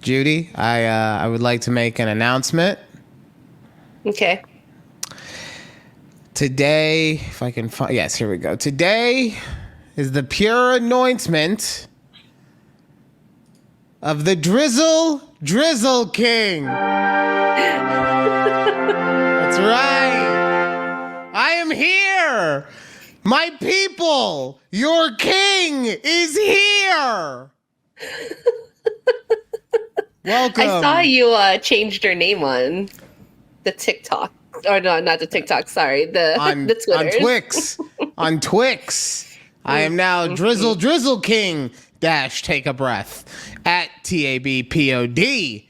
Judy, I would like to make an announcement. Okay. Today, if I can find, yes, here we go. Today is the pure anointment of the Drizzle King. That's right. I am here. My people, your king is here. Welcome. I saw you changed your name on the TikTok. Or no, not the TikTok, sorry. The Twitter. On Twix. I am now Drizzle King - take a breath at takeabreathpod.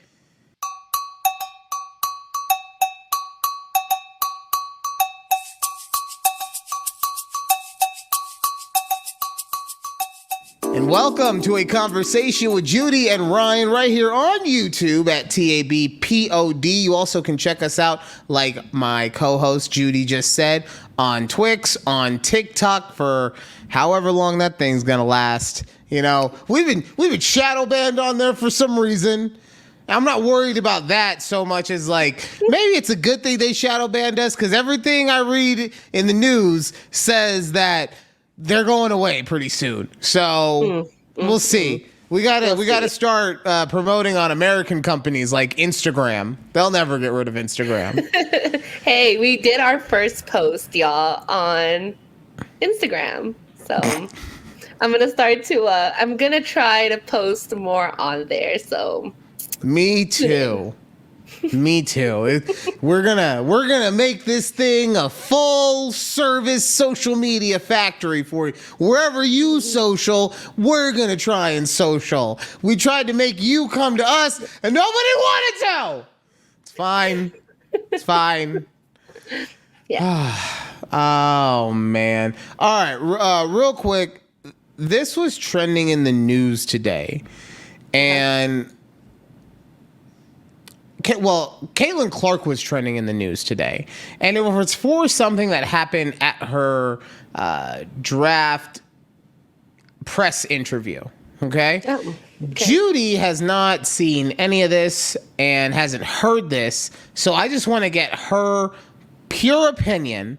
And welcome to a conversation with Judy and Ryan right here on YouTube at takeabreathpod. You also can check us out, like my co-host Judy just said, on Twix, on TikTok for however long that thing's gonna last. You know, we've been shadow banned on there for some reason. I'm not worried about that so much as like maybe it's a good thing they shadow banned us because everything I read in the news says that they're going away pretty soon. So we'll see. We gotta start promoting on American companies like Instagram. They'll never get rid of Instagram. Hey, we did our first post, y'all, on Instagram. So I'm gonna try to post more on there. So Me too. Me too. We're gonna make this thing a full service social media factory for you. Wherever you social, we're gonna try and social. We tried to make you come to us, and nobody wanted to. It's fine. It's fine. Yeah. Oh man. All right. Real quick, this was trending in the news today, and. Caitlin Clark was trending in the news today, and it was for something that happened at her draft press interview. Okay? Oh, okay. Judy has not seen any of this and hasn't heard this, so I just want to get her pure opinion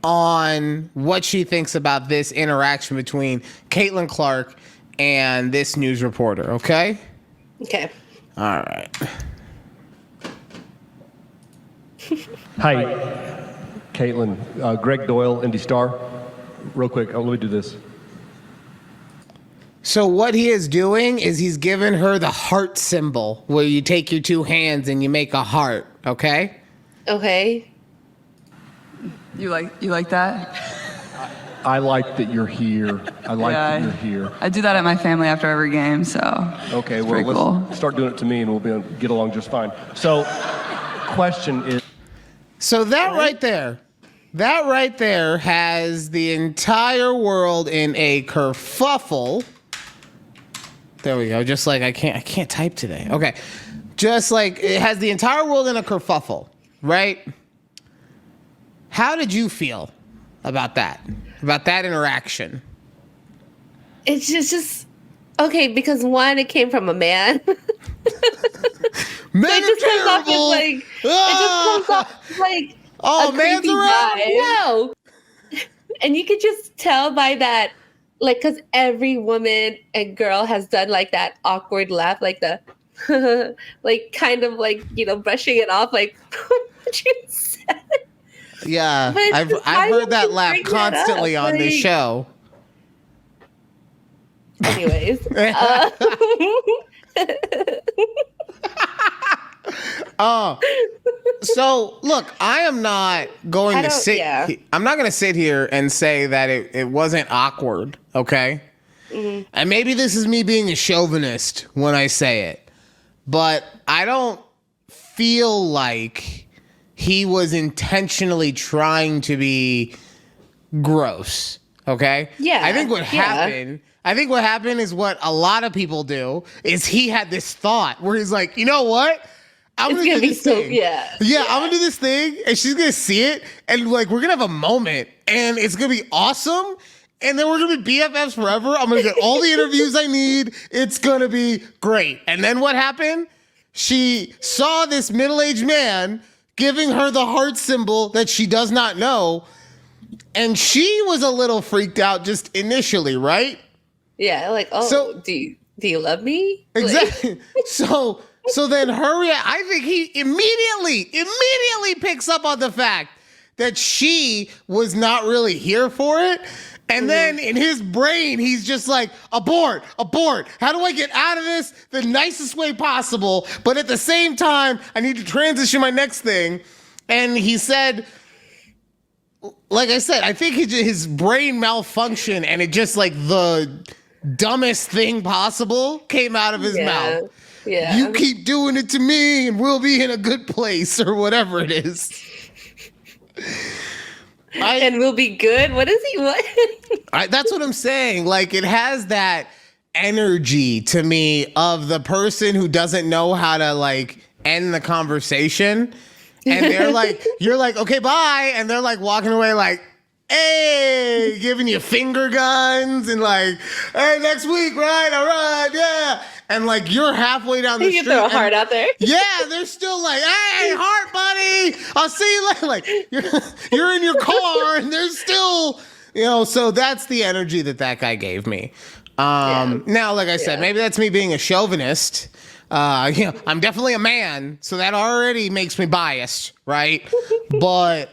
on what she thinks about this interaction between Caitlin Clark and this news reporter. Okay? Okay. All right. Hi, Caitlin. Greg Doyle, Indy Star. Real quick, let me do this. So what he is doing is he's giving her the heart symbol where you take your two hands and you make a heart, okay? Okay. You like that? I like that you're here. I like that you're here. I do that at my family after every game, so Okay, well, pretty let's cool. start doing it to me and we'll get along just fine. So, question is... So that right there has the entire world in a kerfuffle. There we go. Just like I can't type today. Okay. Just like it has the entire world in a kerfuffle, right? How did you feel about that? About that interaction? It's just okay because one, it came from a man. Men it just comes off as like it just comes off like a man's creepy around. guy. No, and you could just tell by that, like, because every woman and girl has done like that awkward laugh, like the like kind of like brushing it off, like what you said. Yeah, But I've heard that laugh bring that constantly up? on this Like- show. Anyways, So look, I am not going I to don't- sit. yeah. I'm not going to sit here and say that it wasn't awkward. Okay, and maybe this is me being a chauvinist when I say it, but I don't feel like he was intentionally trying to be gross. Okay. Yeah, I think what yeah. happened. I think what happened is what a lot of people do is he had this thought where he's like, you know what? I'm It's gonna gonna do be this so thing. yeah. I'm gonna do this thing, and she's gonna see it, and like we're gonna have a moment, and it's gonna be awesome, and then we're gonna be BFFs forever. I'm gonna get all the interviews I need. It's gonna be great. And then what happened? she saw this middle-aged man giving her the heart symbol that she does not know, and she was a little freaked out just initially, right? Yeah, like, oh, So- do you love me? Exactly. So then I think he immediately picks up on the fact that she was not really here for it. And then in his brain, he's just like, abort. How do I get out of this the nicest way possible? But at the same time, I need to transition my next thing. And he said, like I said, I think his brain malfunctioned and it just like the dumbest thing possible came out of his mouth. Yeah. You keep doing it to me and we'll be in a good place or whatever it is. And we'll be good. What is he? What? That's what I'm saying. Like, it has that energy to me of the person who doesn't know how to like end the conversation. And they're like, you're like, okay, bye. And they're like walking away like, hey, giving you finger guns and like, hey, next week, right? All right, yeah. And like, you're halfway down the You street. can throw a heart out there. Yeah, they're still like, hey, heart, buddy. I'll see you later. Like, you're in your car and they're still, so that's the energy that guy gave me. Now, like I said, maybe that's me being a chauvinist. I'm definitely a man, so that already makes me biased, right? But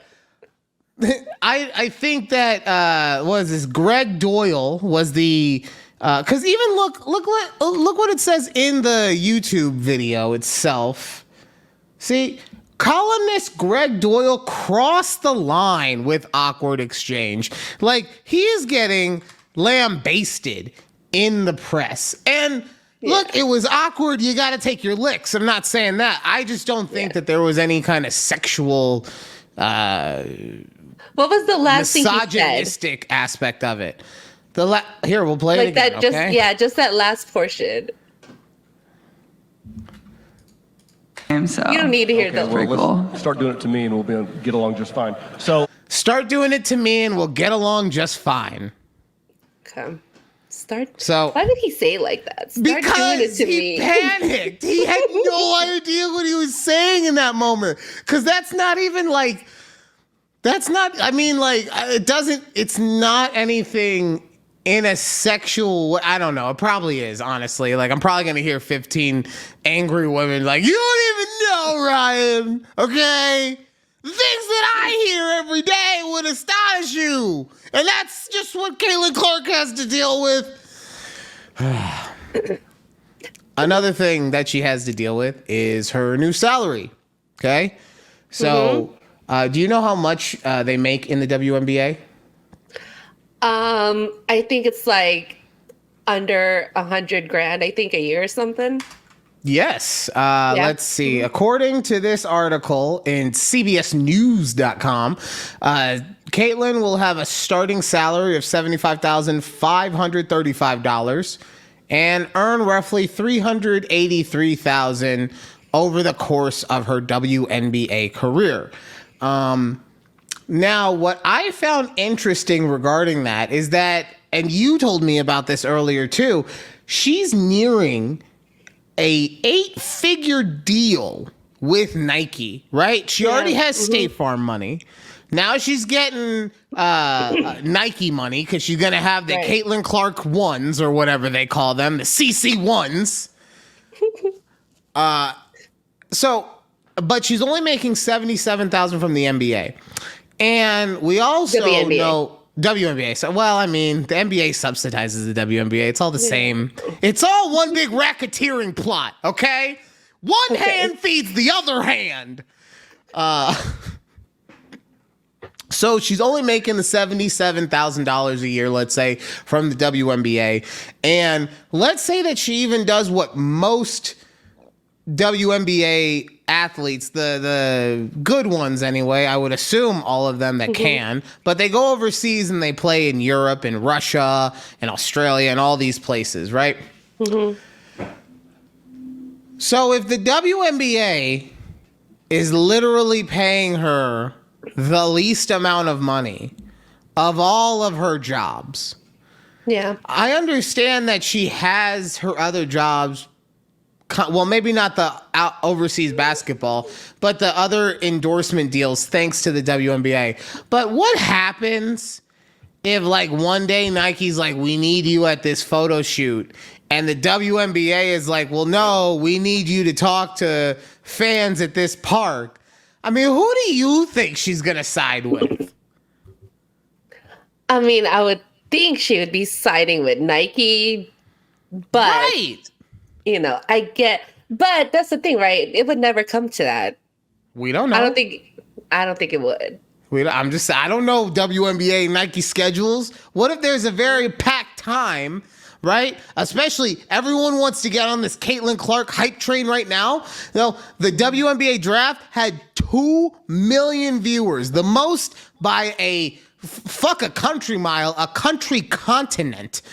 I think that was this Greg Doyle was the because even look what it says in the YouTube video itself. See, columnist Greg Doyle crossed the line with awkward exchange. Like, he is getting lambasted in the press. And look, it was awkward. You got to take your licks. I'm not saying that. I just don't think that there was any kind of sexual What was the last thing he said? misogynistic aspect of it. Here, we'll play it Like again, that, just okay? just that last portion. So You don't need to hear the. Well, Pretty cool. let's start doing it to me and we'll get along just fine. So, Start doing it to me and we'll get along just fine. Okay. Start. So- why did he say it like that? Start doing it Because to he me. panicked. He had no idea what he was saying in that moment. Because that's not even like, it's not anything in a sexual way. I don't know. It probably is, honestly. Like, I'm probably going to hear 15 angry women like, you don't even know, Ryan. Okay? The things that I hear every day would astonish you. And that's just what Caitlin Clark has to deal with. Another thing that she has to deal with is her new salary. Okay? So, do you know how much they make in the WNBA? I think it's like under $100,000. I think a year or something. Yes. Let's see. According to this article in CBSNews.com, Caitlin will have a starting salary of $75,535 and earn roughly $383,000 over the course of her WNBA career. Now, what I found interesting regarding that is that, and you told me about this earlier too, she's nearing a 8-figure deal with Nike, right? She already has State Farm money. Now she's getting Nike money because she's going to have the Caitlin Clark ones or whatever they call them, the CC ones. But she's only making $77,000 from the NBA. And we also know WNBA. So, well, I mean, the NBA subsidizes the WNBA. It's all the same. It's all one big racketeering plot, okay? One hand feeds the other hand. So she's only making the $77,000 a year, let's say, from the WNBA. And let's say that she even does what most WNBA athletes, the good ones anyway, I would assume all of them that can, but they go overseas and they play in Europe and Russia and Australia and all these places, right? So if the WNBA is literally paying her the least amount of money of all of her jobs, Yeah. I understand that she has her other jobs well, maybe not the overseas basketball, but the other endorsement deals thanks to the WNBA. But what happens if like one day Nike's like, we need you at this photo shoot, and the WNBA is like, well, no, we need you to talk to fans at this park? I mean, who do you think she's going to side with? I mean, I would think she would be siding with Nike, but Right. but that's the thing, right? It would never come to that. We don't know. I don't think it would. I don't know WNBA Nike schedules. What if there's a very packed time, right? Especially everyone wants to get on this Caitlin Clark hype train right now. The WNBA draft had 2 million viewers, the most by a country mile, a country continent,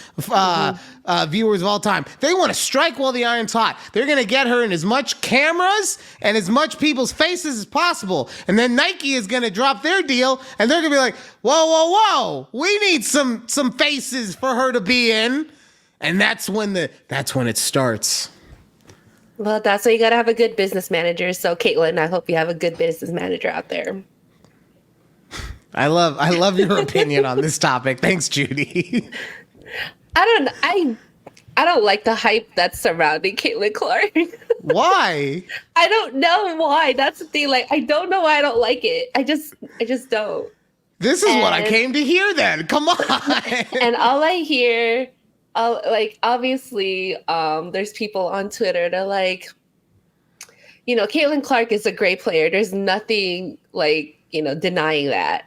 viewers of all time. They want to strike while the iron's hot. They're going to get her in as much cameras and as much people's faces as possible. And then Nike is going to drop their deal, and they're going to be like, whoa, we need some faces for her to be in. And that's when it starts. Well, that's why you got to have a good business manager. So, Caitlin, I hope you have a good business manager out there. I love your opinion on this topic. Thanks, Judy. I don't like the hype that's surrounding Caitlin Clark. Why? I don't know why. That's the thing. Like, I don't know why I don't like it. I just don't. This is what I came to hear then. Come on. And all I hear, obviously, there's people on Twitter that are like, Caitlin Clark is a great player. There's nothing denying that.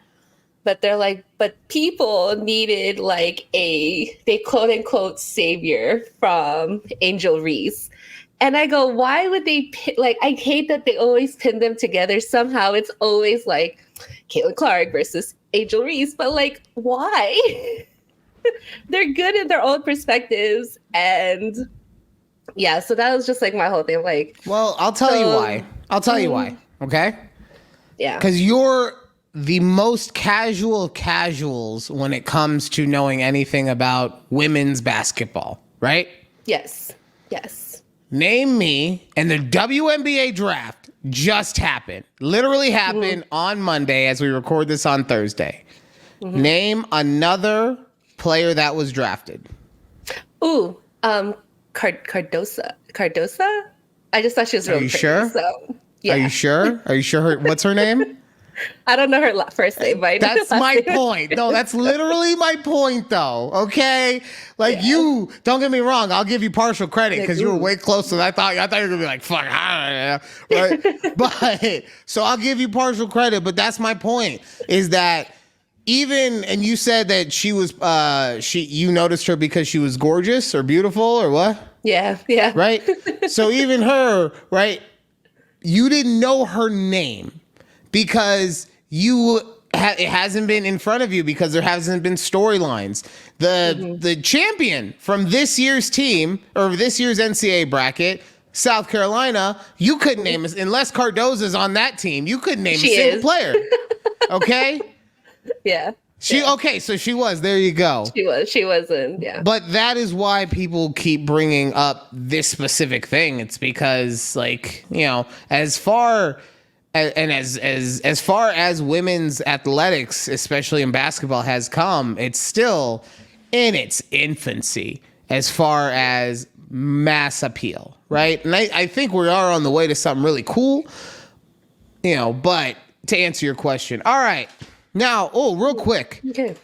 But they're like, but people needed they quote unquote savior from Angel Reese. And I go, why would they I hate that they always pin them together. Somehow it's always like Caitlin Clark versus Angel Reese. But why? They're good in their own perspectives. And yeah, so that was just my whole thing. Well, I'll tell you why. Okay? Yeah. Because you're the most casual of casuals when it comes to knowing anything about women's basketball, right? Yes. Name me, and the WNBA draft just happened. Literally happened on Monday as we record this on Thursday. Mm-hmm. Name another player that was drafted. Ooh, Cardosa. I just thought she was really pretty. Sure? So, yeah. Are you sure? Are you sure? What's her name? I don't know her first name, but that's my point. No, that's literally my point, though. Okay, you don't get me wrong. I'll give you partial credit because you were way closer than I thought. I thought you were gonna be like, "Fuck," right? But so I'll give you partial credit. But that's my point. Is that and you said that she was you noticed her because she was gorgeous or beautiful or what? Yeah. Right. So even her, right? You didn't know her name. Because it hasn't been in front of you because there hasn't been storylines. The champion from this year's team or this year's NCAA bracket, South Carolina, you couldn't name us unless Cardoza's on that team. You couldn't name a single player. Okay. Yeah. Okay, so she was. There you go. She wasn't. Yeah. But that is why people keep bringing up this specific thing. It's because as far as women's athletics, especially in basketball, has come, it's still in its infancy as far as mass appeal, right? And I think we are on the way to something really cool, but to answer your question. All right. Now, real quick. Okay.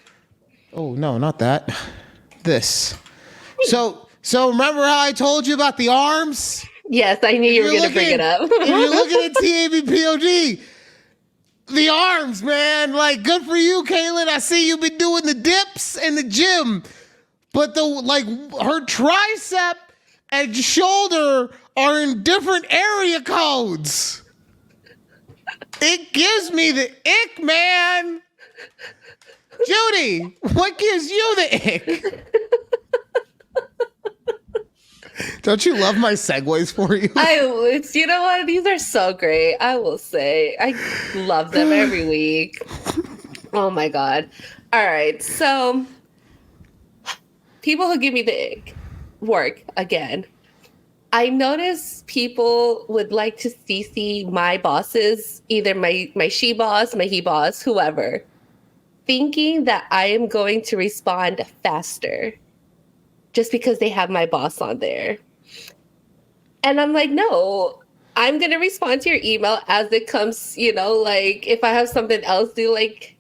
Oh, no, not that. This. So remember how I told you about the arms? Yes, I knew you were going to bring it up. If you're looking at TABPOD, the arms, man, good for you, Caitlin. I see you've been doing the dips in the gym, but her tricep and shoulder are in different area codes. It gives me the ick, man. Judy, what gives you the ick? Don't you love my segues for you? You know what? These are so great. I will say. I love them every week. Oh my God. All right. So people who give me the ick work again. I notice people would like to CC my bosses, either my she boss, my he boss, whoever, thinking that I am going to respond faster just because they have my boss on there. And I'm like, no, I'm going to respond to your email as it comes, like if I have something else to like,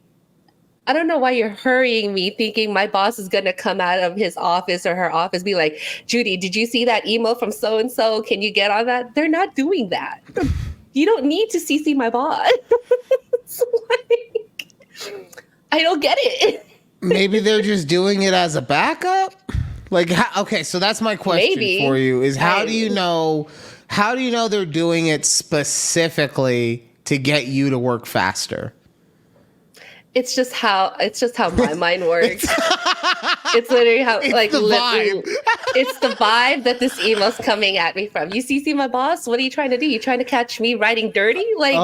I don't know why you're hurrying me thinking my boss is going to come out of his office or her office, be like, Judy, did you see that email from so-and-so? Can you get on that? They're not doing that. You don't need to CC my boss. It's like, I don't get it. Maybe they're just doing it as a backup. Like, okay, so that's my question for you: is how do you know they're doing it specifically to get you to work faster? It's just how my mind works. It's literally how vibe. It's the vibe that this email's coming at me from. You CC my boss? What are you trying to do? You trying to catch me writing dirty? Like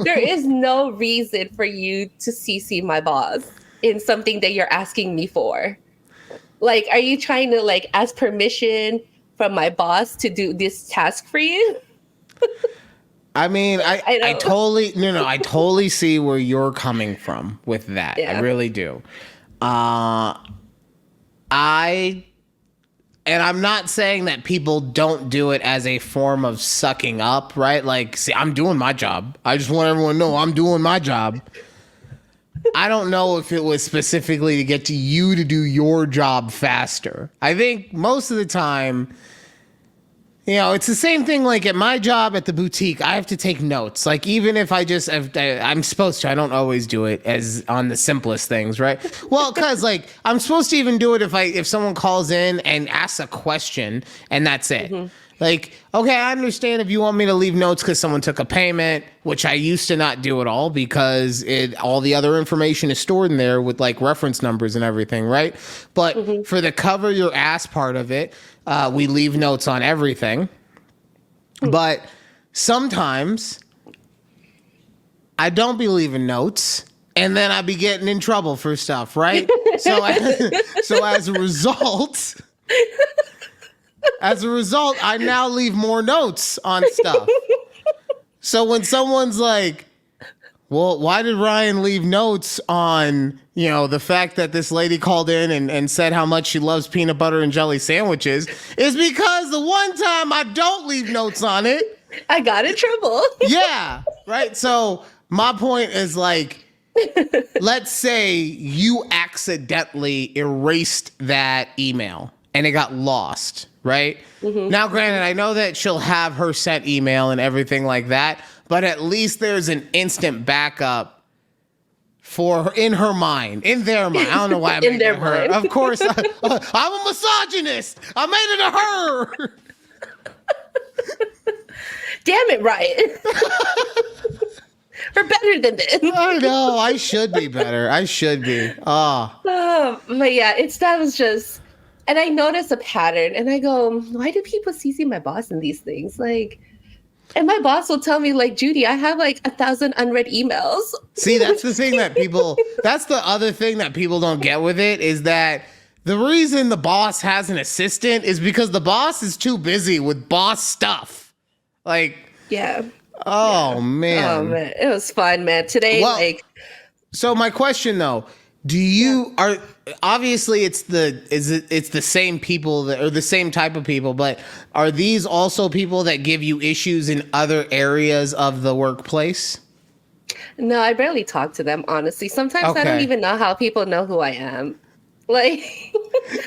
there is no reason for you to CC my boss in something that you're asking me for. Like, are you trying to like ask permission from my boss to do this task for you? I mean, I totally see where you're coming from with that. Yeah. I really do. And I'm not saying that people don't do it as a form of sucking up, right? Like, see, I'm doing my job. I just want everyone to know I'm doing my job. I don't know if it was specifically to get to you to do your job faster. I think most of the time, it's the same thing like at my job at the boutique. I have to take notes. Like, even if I'm supposed to, I don't always do it as on the simplest things, right? Well, because like I'm supposed to even do it if someone calls in and asks a question and that's it. Mm-hmm. Like, okay, I understand if you want me to leave notes because someone took a payment, which I used to not do at all because all the other information is stored in there with like reference numbers and everything, right? But for the cover your ass part of it, we leave notes on everything. But sometimes I don't be leaving notes and then I be getting in trouble for stuff, right? So as a result... I now leave more notes on stuff. So when someone's like, well, why did Ryan leave notes on, the fact that this lady called in and said how much she loves peanut butter and jelly sandwiches, is because the one time I don't leave notes on it, I got in trouble. Yeah, right. So my point is like, let's say you accidentally erased that email and it got lost. Right? Mm-hmm. Now, granted, I know that she'll have her sent email and everything like that, but at least there's an instant backup for her, in her mind, in their mind. I don't know why I made it her. Of course, I'm a misogynist. I made it a her. Damn it, Ryan. We're better than this. I know. I should be better. I should be. But yeah, that was just... And I notice a pattern and I go, why do people CC my boss in these things? Like, and my boss will tell me like, Judy, I have like 1,000 unread emails. See, that's the thing that's the other thing that people don't get with it is that the reason the boss has an assistant is because the boss is too busy with boss stuff. Like, yeah. Oh, man. Oh, man. It was fun, man. Today, So my question though, obviously it's the same people or the same type of people, but are these also people that give you issues in other areas of the workplace? No, I barely talk to them, honestly. Sometimes I don't even know how people know who I am. Like,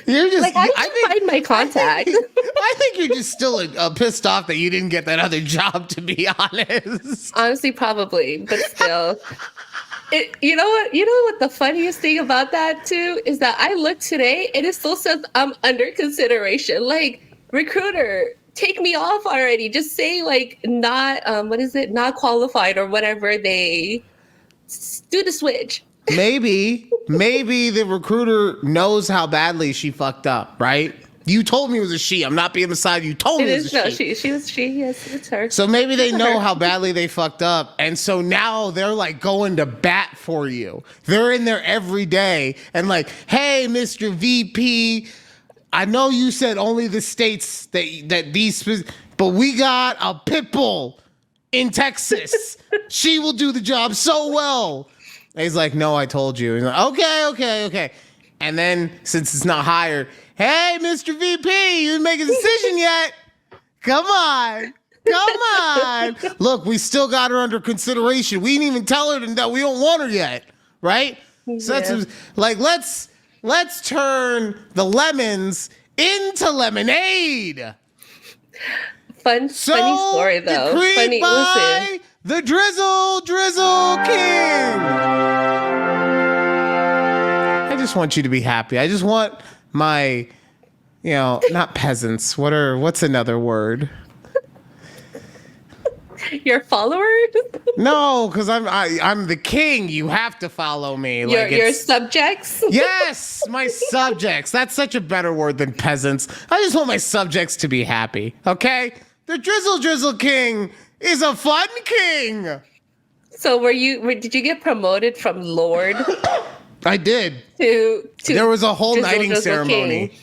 you're just like, how did you find my contact? I think you're just still pissed off that you didn't get that other job, to be honest. Honestly, probably, but still. You know what the funniest thing about that too is that I looked today and it still says I'm under consideration. Like, recruiter, take me off already. Just say like not not qualified or whatever. They do the switch. Maybe the recruiter knows how badly she fucked up, right? You told me it was a she. I'm not being beside you. You told me it was a she. She was she. Yes, it's her. So maybe they know how badly they fucked up. And so now they're like going to bat for you. They're in there every day and like, hey, Mr. VP, I know you said only the states that these, but we got a pit bull in Texas. She will do the job so well. And he's like, no, I told you. He's like, okay. And then since it's not hired, hey, Mr. VP, you didn't make a decision yet. Come on. Look, we still got her under consideration. We didn't even tell her that we don't want her yet, right? So that's like, let's turn the lemons into lemonade. Funny story though. Funny, listen. The Drizzle King. I just want you to be happy. I just want my, not peasants. What's another word? Your followers? No, because I'm the king. You have to follow me. Your subjects? Yes, my subjects. That's such a better word than peasants. I just want my subjects to be happy. Okay? The Drizzle King is a fun king. So did you get promoted from Lord? I did. To there was a whole Drizzle knighting ceremony. King.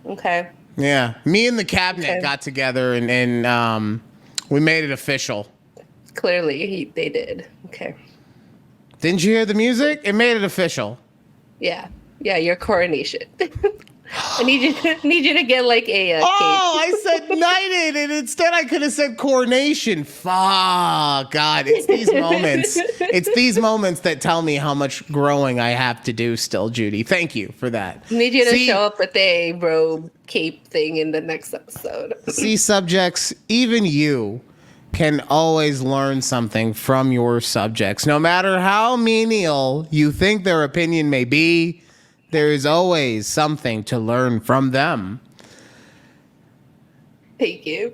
Okay. Yeah, me and the cabinet got together and we made it official. Clearly, they did. Okay. Didn't you hear the music? It made it official. Yeah, your coronation. I need you to get like a. I said knighted, and instead I could have said coronation. Fuck, God, it's these moments. It's these moments that tell me how much growing I have to do still, Judy. Thank you for that. I need you to show up with a robe cape thing in the next episode. See, subjects, even you can always learn something from your subjects. No matter how menial you think their opinion may be, there is always something to learn from them. Thank you.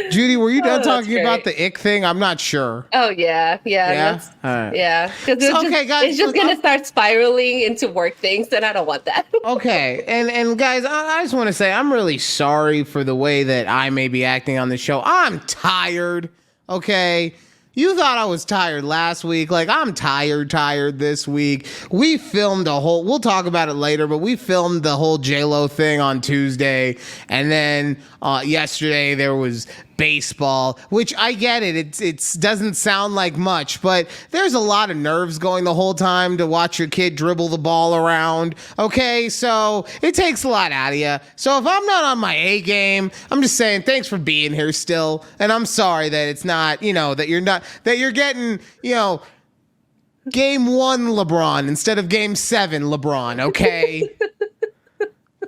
Judy, were you done talking about the ick thing? I'm not sure. Oh, yeah. Yeah? All right. Yeah. Okay, guys. It's just going to start spiraling into work things, and I don't want that. Okay. And guys, I just want to say I'm really sorry for the way that I may be acting on the show. I'm tired. Okay. You thought I was tired last week. Like, I'm tired this week. We filmed we'll talk about it later, but we filmed the whole J-Lo thing on Tuesday. And then yesterday there was baseball, which I get it. It doesn't sound like much, but there's a lot of nerves going the whole time to watch your kid dribble the ball around. Okay, so it takes a lot out of you. So if I'm not on my A game, I'm just saying thanks for being here still. And I'm sorry that it's not, that you're getting, game 1 LeBron instead of game 7 LeBron. Okay.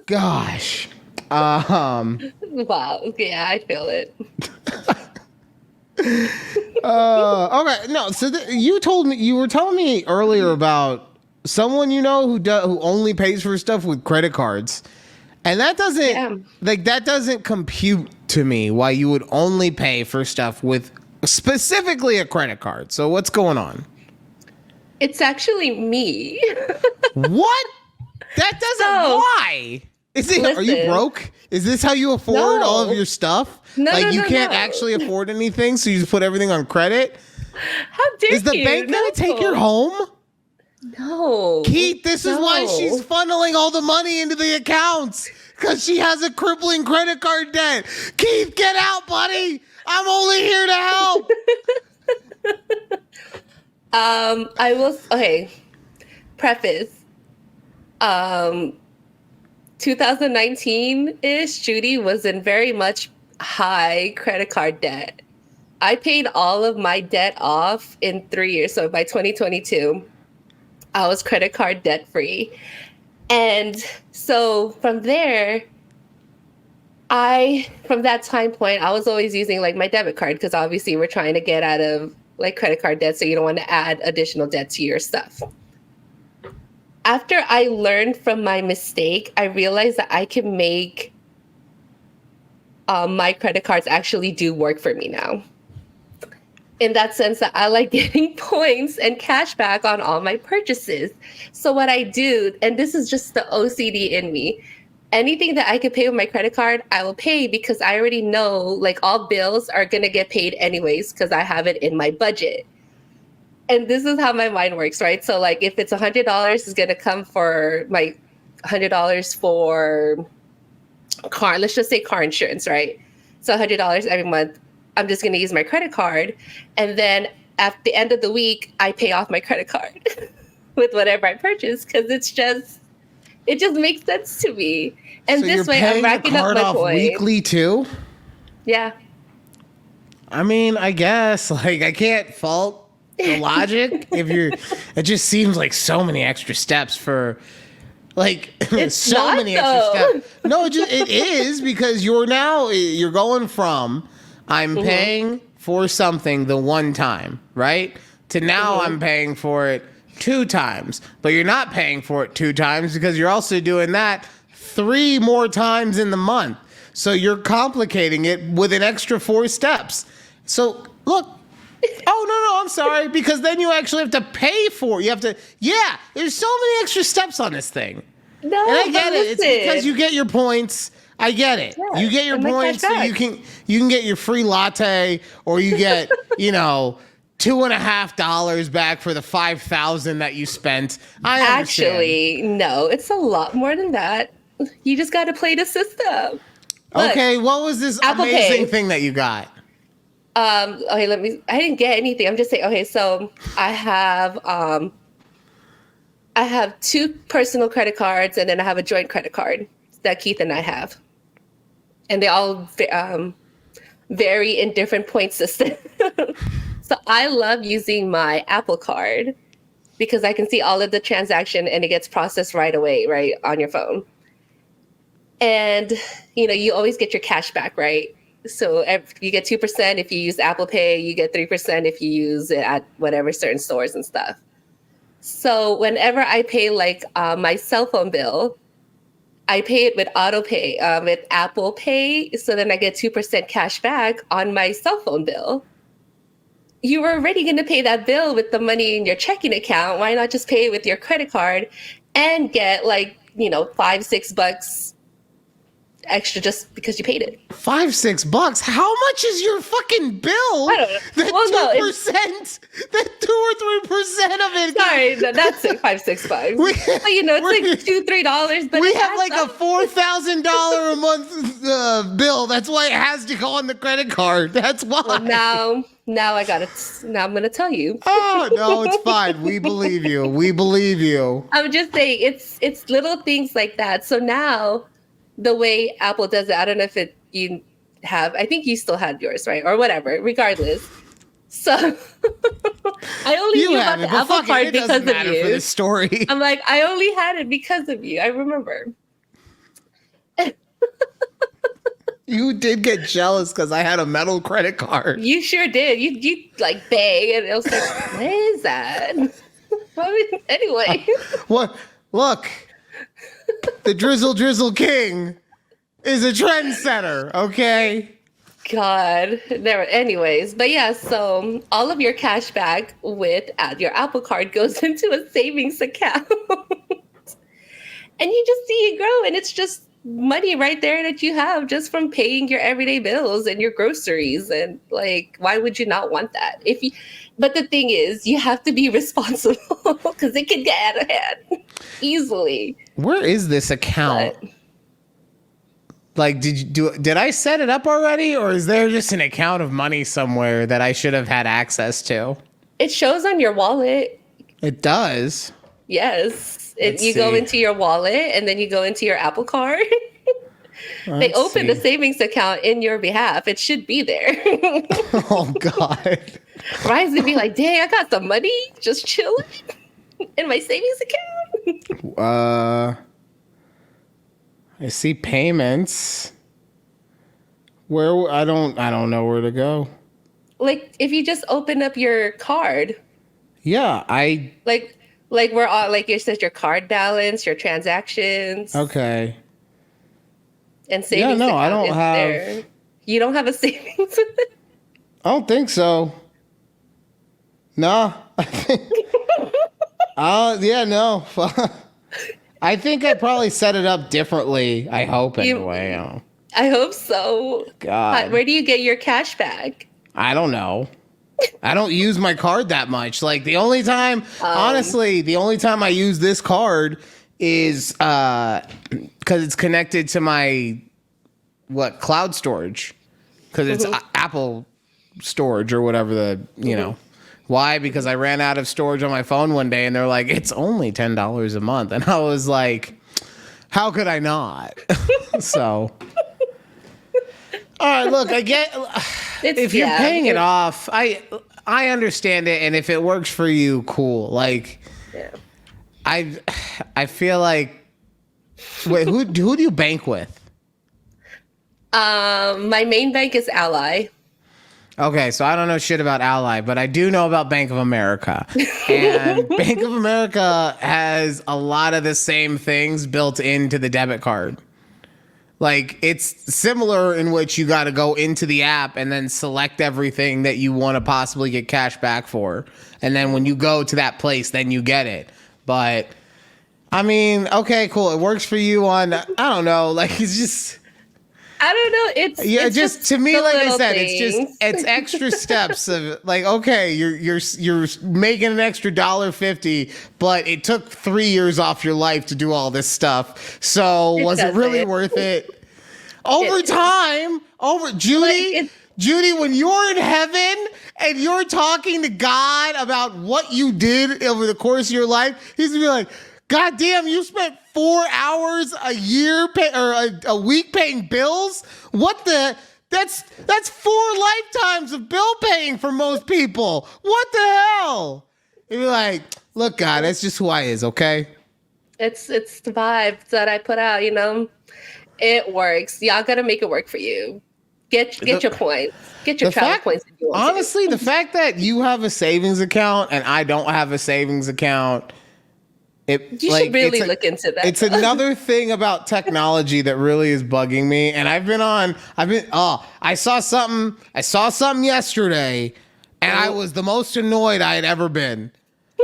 Gosh. Wow. Yeah, I feel it. Okay. No. So you were telling me earlier about someone who only pays for stuff with credit cards, and that doesn't compute to me why you would only pay for stuff with specifically a credit card. So what's going on? It's actually me. What? That doesn't. Why? Are you broke? Is this how you afford all of your stuff? No, you can't actually afford anything, so you just put everything on credit? How dare you? Is the bank going to take your home? No. Keith, this is why she's funneling all the money into the accounts, because she has a crippling credit card debt. Keith, get out, buddy. I'm only here to help. I will, preface. 2019-ish, Judy was in very much high credit card debt. I paid all of my debt off in 3 years. So by 2022, I was credit card debt free. And so from there, from that time point, I was always using like my debit card, because obviously we're trying to get out of like credit card debt. So you don't want to add additional debt to your stuff. After I learned from my mistake, I realized that I can make my credit cards actually do work for me now. In that sense that I like getting points and cash back on all my purchases. So what I do, and this is just the OCD in me, anything that I can pay with my credit card, I will pay, because I already know like all bills are going to get paid anyways, because I have it in my budget. And this is how my mind works, right? So like if it's $100, it's going to come for my $100 for car, let's just say car insurance, right? So $100 every month, I'm just going to use my credit card. And then at the end of the week, I pay off my credit card with whatever I purchase because it just makes sense to me. And So this you're way, I'm paying the racking up card my off points. weekly too? Yeah. I mean, I guess like I can't fault the logic if you're. It just seems like so many extra steps for. Like It's so not, many though. extra steps. No, it is because you're going from I'm paying for something the one time, right? To now I'm paying for it 2 times. But you're not paying for it 2 times because you're also doing that 3 more times in the month. So you're complicating it with an extra 4 steps. So look. Oh, no, I'm sorry. Because then you actually have to pay for it. There's so many extra steps on this thing. No, And I get but it. It's listen. because you get your points. I get it. Yeah, You get your and my points so cashback. you can get your free latte or you get, $2.50 back for the 5,000 that you spent. I understand. Actually, no, it's a lot more than that. You just got to play the system. Look, Okay, what was this Apple amazing Pay. thing that you got? Okay, I didn't get anything. I'm just saying, okay, so I have 2 personal credit cards and then I have a joint credit card that Keith and I have. And they all vary in different point systems. So I love using my Apple Card because I can see all of the transaction and it gets processed right away, right, on your phone. And, you always get your cash back, right? So you get 2% if you use Apple Pay, you get 3% if you use it at whatever certain stores and stuff. So whenever I pay my cell phone bill, I pay it with auto pay, with Apple Pay. So then I get 2% cash back on my cell phone bill. You were already going to pay that bill with the money in your checking account. Why not just pay it with your credit card and get $5-6 extra just because you paid it? $5-6. How much is your fucking bill? I don't know. That Well, no, 2%, that 2 or 3% of it. Sorry, that's it, $5-6. But it's like $2-3. But We it have adds like a up. $4,000 a month bill. That's why it has to go on the credit card. That's why. Well, now I got it. Now I'm gonna tell you. Oh no, it's fine. We believe you. We believe you. I'm just saying it's little things like that. So now the way Apple does it, I don't know if you have. I think you still had yours, right, or whatever. Regardless. So I only You knew have about it, the but Apple fuck it. Card It because doesn't of matter for you. this story. I'm like, I only had it because of you. I remember. You did get jealous because I had a metal credit card. You sure did. You like bang, and I was like, what is that? Anyway. What? Look, the Drizzle King is a trendsetter. Okay. God, never. Anyways, but yeah, so all of your cash back with your Apple Card goes into a savings account, and you just see it grow, and it's just money right there that you have just from paying your everyday bills and your groceries, and why would you not want that? But the thing is, you have to be responsible because it can get out of hand easily. Where is this account? But Did I set it up already, or is there just an account of money somewhere that I should have had access to? it shows on your wallet. It does. Yes. Let's You go see. into your wallet and then you go into your Apple Card. They Let's open the see. savings account in your behalf. It should be there. Oh God. Ryan's gonna be like, dang, I got some money just chilling in my savings account. I see payments. Where I don't know where to go. If you just open up your card, Yeah, we're all it says your card balance, your transactions, okay. and savings. no, I account don't is have- there. You don't have a savings. I don't think so. No, I think. No. I think I probably set it up differently. I hope anyway. I hope so. God. Where do you get your cash back? I don't know. I don't use my card that much. Like the only time, honestly, the only time I use this card is because it's connected to my cloud storage, because it's Apple storage or whatever Why? Because I ran out of storage on my phone one day and they're like, it's only $10 a month. And I was like, how could I not? So, all right, look, I get, if you're paying it off, I understand it. And if it works for you, cool. Like, I feel like, wait, who do you bank with? My main bank is Ally. Okay, so I don't know shit about Ally, but I do know about Bank of America. And Bank of America has a lot of the same things built into the debit card. Like, it's similar in which you got to go into the app and then select everything that you want to possibly get cash back for. And then when you go to that place, then you get it. But, I mean, okay, cool. It works for you on, I don't know, like, it's just... I don't know. It's just to me, like I said, it's extra steps of like, okay, you're making an extra $1.50, but it took 3 years off your life to do all this stuff. So was it really worth it? Over time, Judy, when you're in heaven and you're talking to God about what you did over the course of your life, he's gonna be like, God damn, you spent 4 hours a year a week paying bills? That's 4 lifetimes of bill paying for most people. What the hell? You'd be like, look, God, that's just who I is, okay? It's the vibes that I put out, It works. Y'all gotta make it work for you. Get your points. Get your travel points. Honestly, the fact that you have a savings account and I don't have a savings account, you should really look into that. It's another thing about technology that really is bugging me. And I saw something yesterday and I was the most annoyed I had ever been.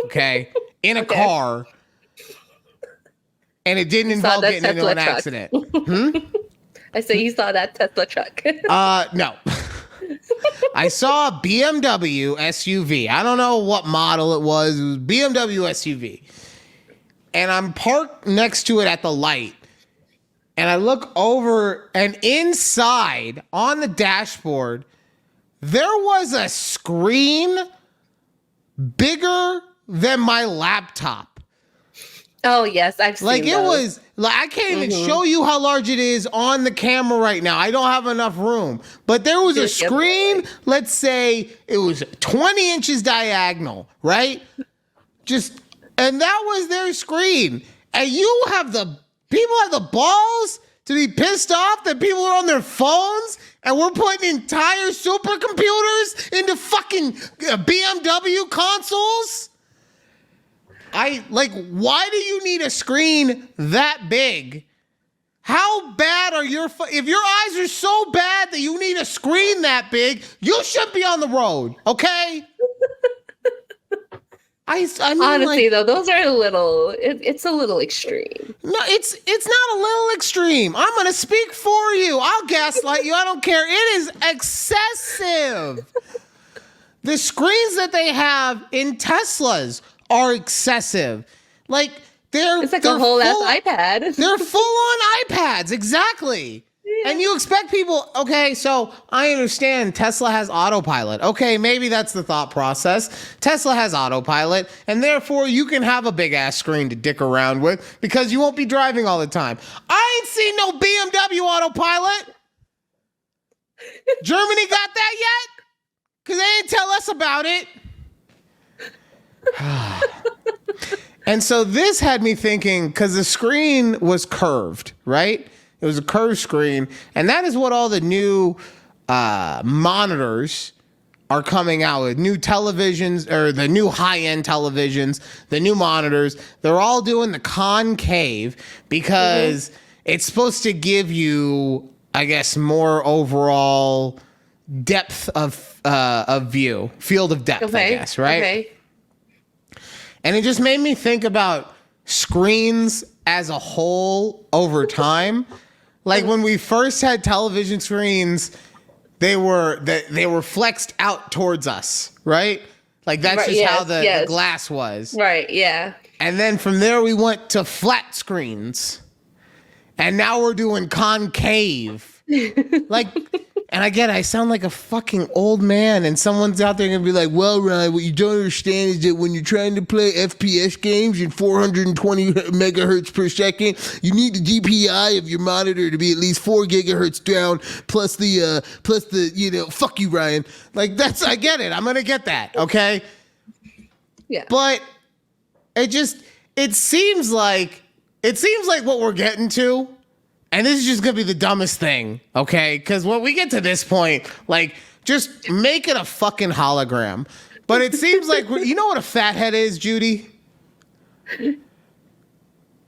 Okay. In a car. And it didn't involve getting into an accident. I say you saw that Tesla truck. No. I saw a BMW SUV. I don't know what model it was. It was BMW SUV. And I'm parked next to it at the light. And I look over, and inside on the dashboard, there was a screen bigger than my laptop. Oh, yes, I've seen like, it those. was, like, I can't even show you how large it is on the camera right now. I don't have enough room. But there was a screen, let's say it was 20 inches diagonal, right? And that was their screen. And people have the balls to be pissed off that people are on their phones and we're putting entire supercomputers into fucking BMW consoles? Why do you need a screen that big? How bad are if your eyes are so bad that you need a screen that big, you should be on the road, okay? I mean, honestly, though, those are it's a little extreme. No, it's not a little extreme. I'm going to speak for you. I'll gaslight you. I don't care. It is excessive. The screens that they have in Teslas are excessive. Like, it's like a whole ass iPad. They're full on iPads, exactly. Yeah. And you expect people, okay, so I understand Tesla has autopilot. Okay, maybe that's the thought process. Tesla has autopilot, and therefore you can have a big ass screen to dick around with because you won't be driving all the time. I ain't seen no BMW autopilot. Germany got that yet? Because they didn't tell us about it. And so this had me thinking, because the screen was curved, right? It was a curved screen, and that is what all the new monitors are coming out with. New televisions, or the new high-end televisions, the new monitors. They're all doing the concave because it's supposed to give you, I guess, more overall depth of view, field of depth, I guess, right? Okay. And it just made me think about screens as a whole over time. Like when we first had television screens, they were flexed out towards us, right? Like that's Right, just yes, how the yes. glass was. Right, yeah. And then from there we went to flat screens. And now we're doing concave. Like, and again, I sound like a fucking old man, and someone's out there gonna be like, well, Ryan, what you don't understand is that when you're trying to play FPS games in 420 megahertz per second, you need the DPI of your monitor to be at least 4 gigahertz down, plus the, fuck you, Ryan. Like, I get it. I'm gonna get that, okay? Yeah. But it seems like what we're getting to, and this is just gonna be the dumbest thing, okay? Because when we get to this point, like, just make it a fucking hologram. But it seems like, you know what a fathead is, Judy?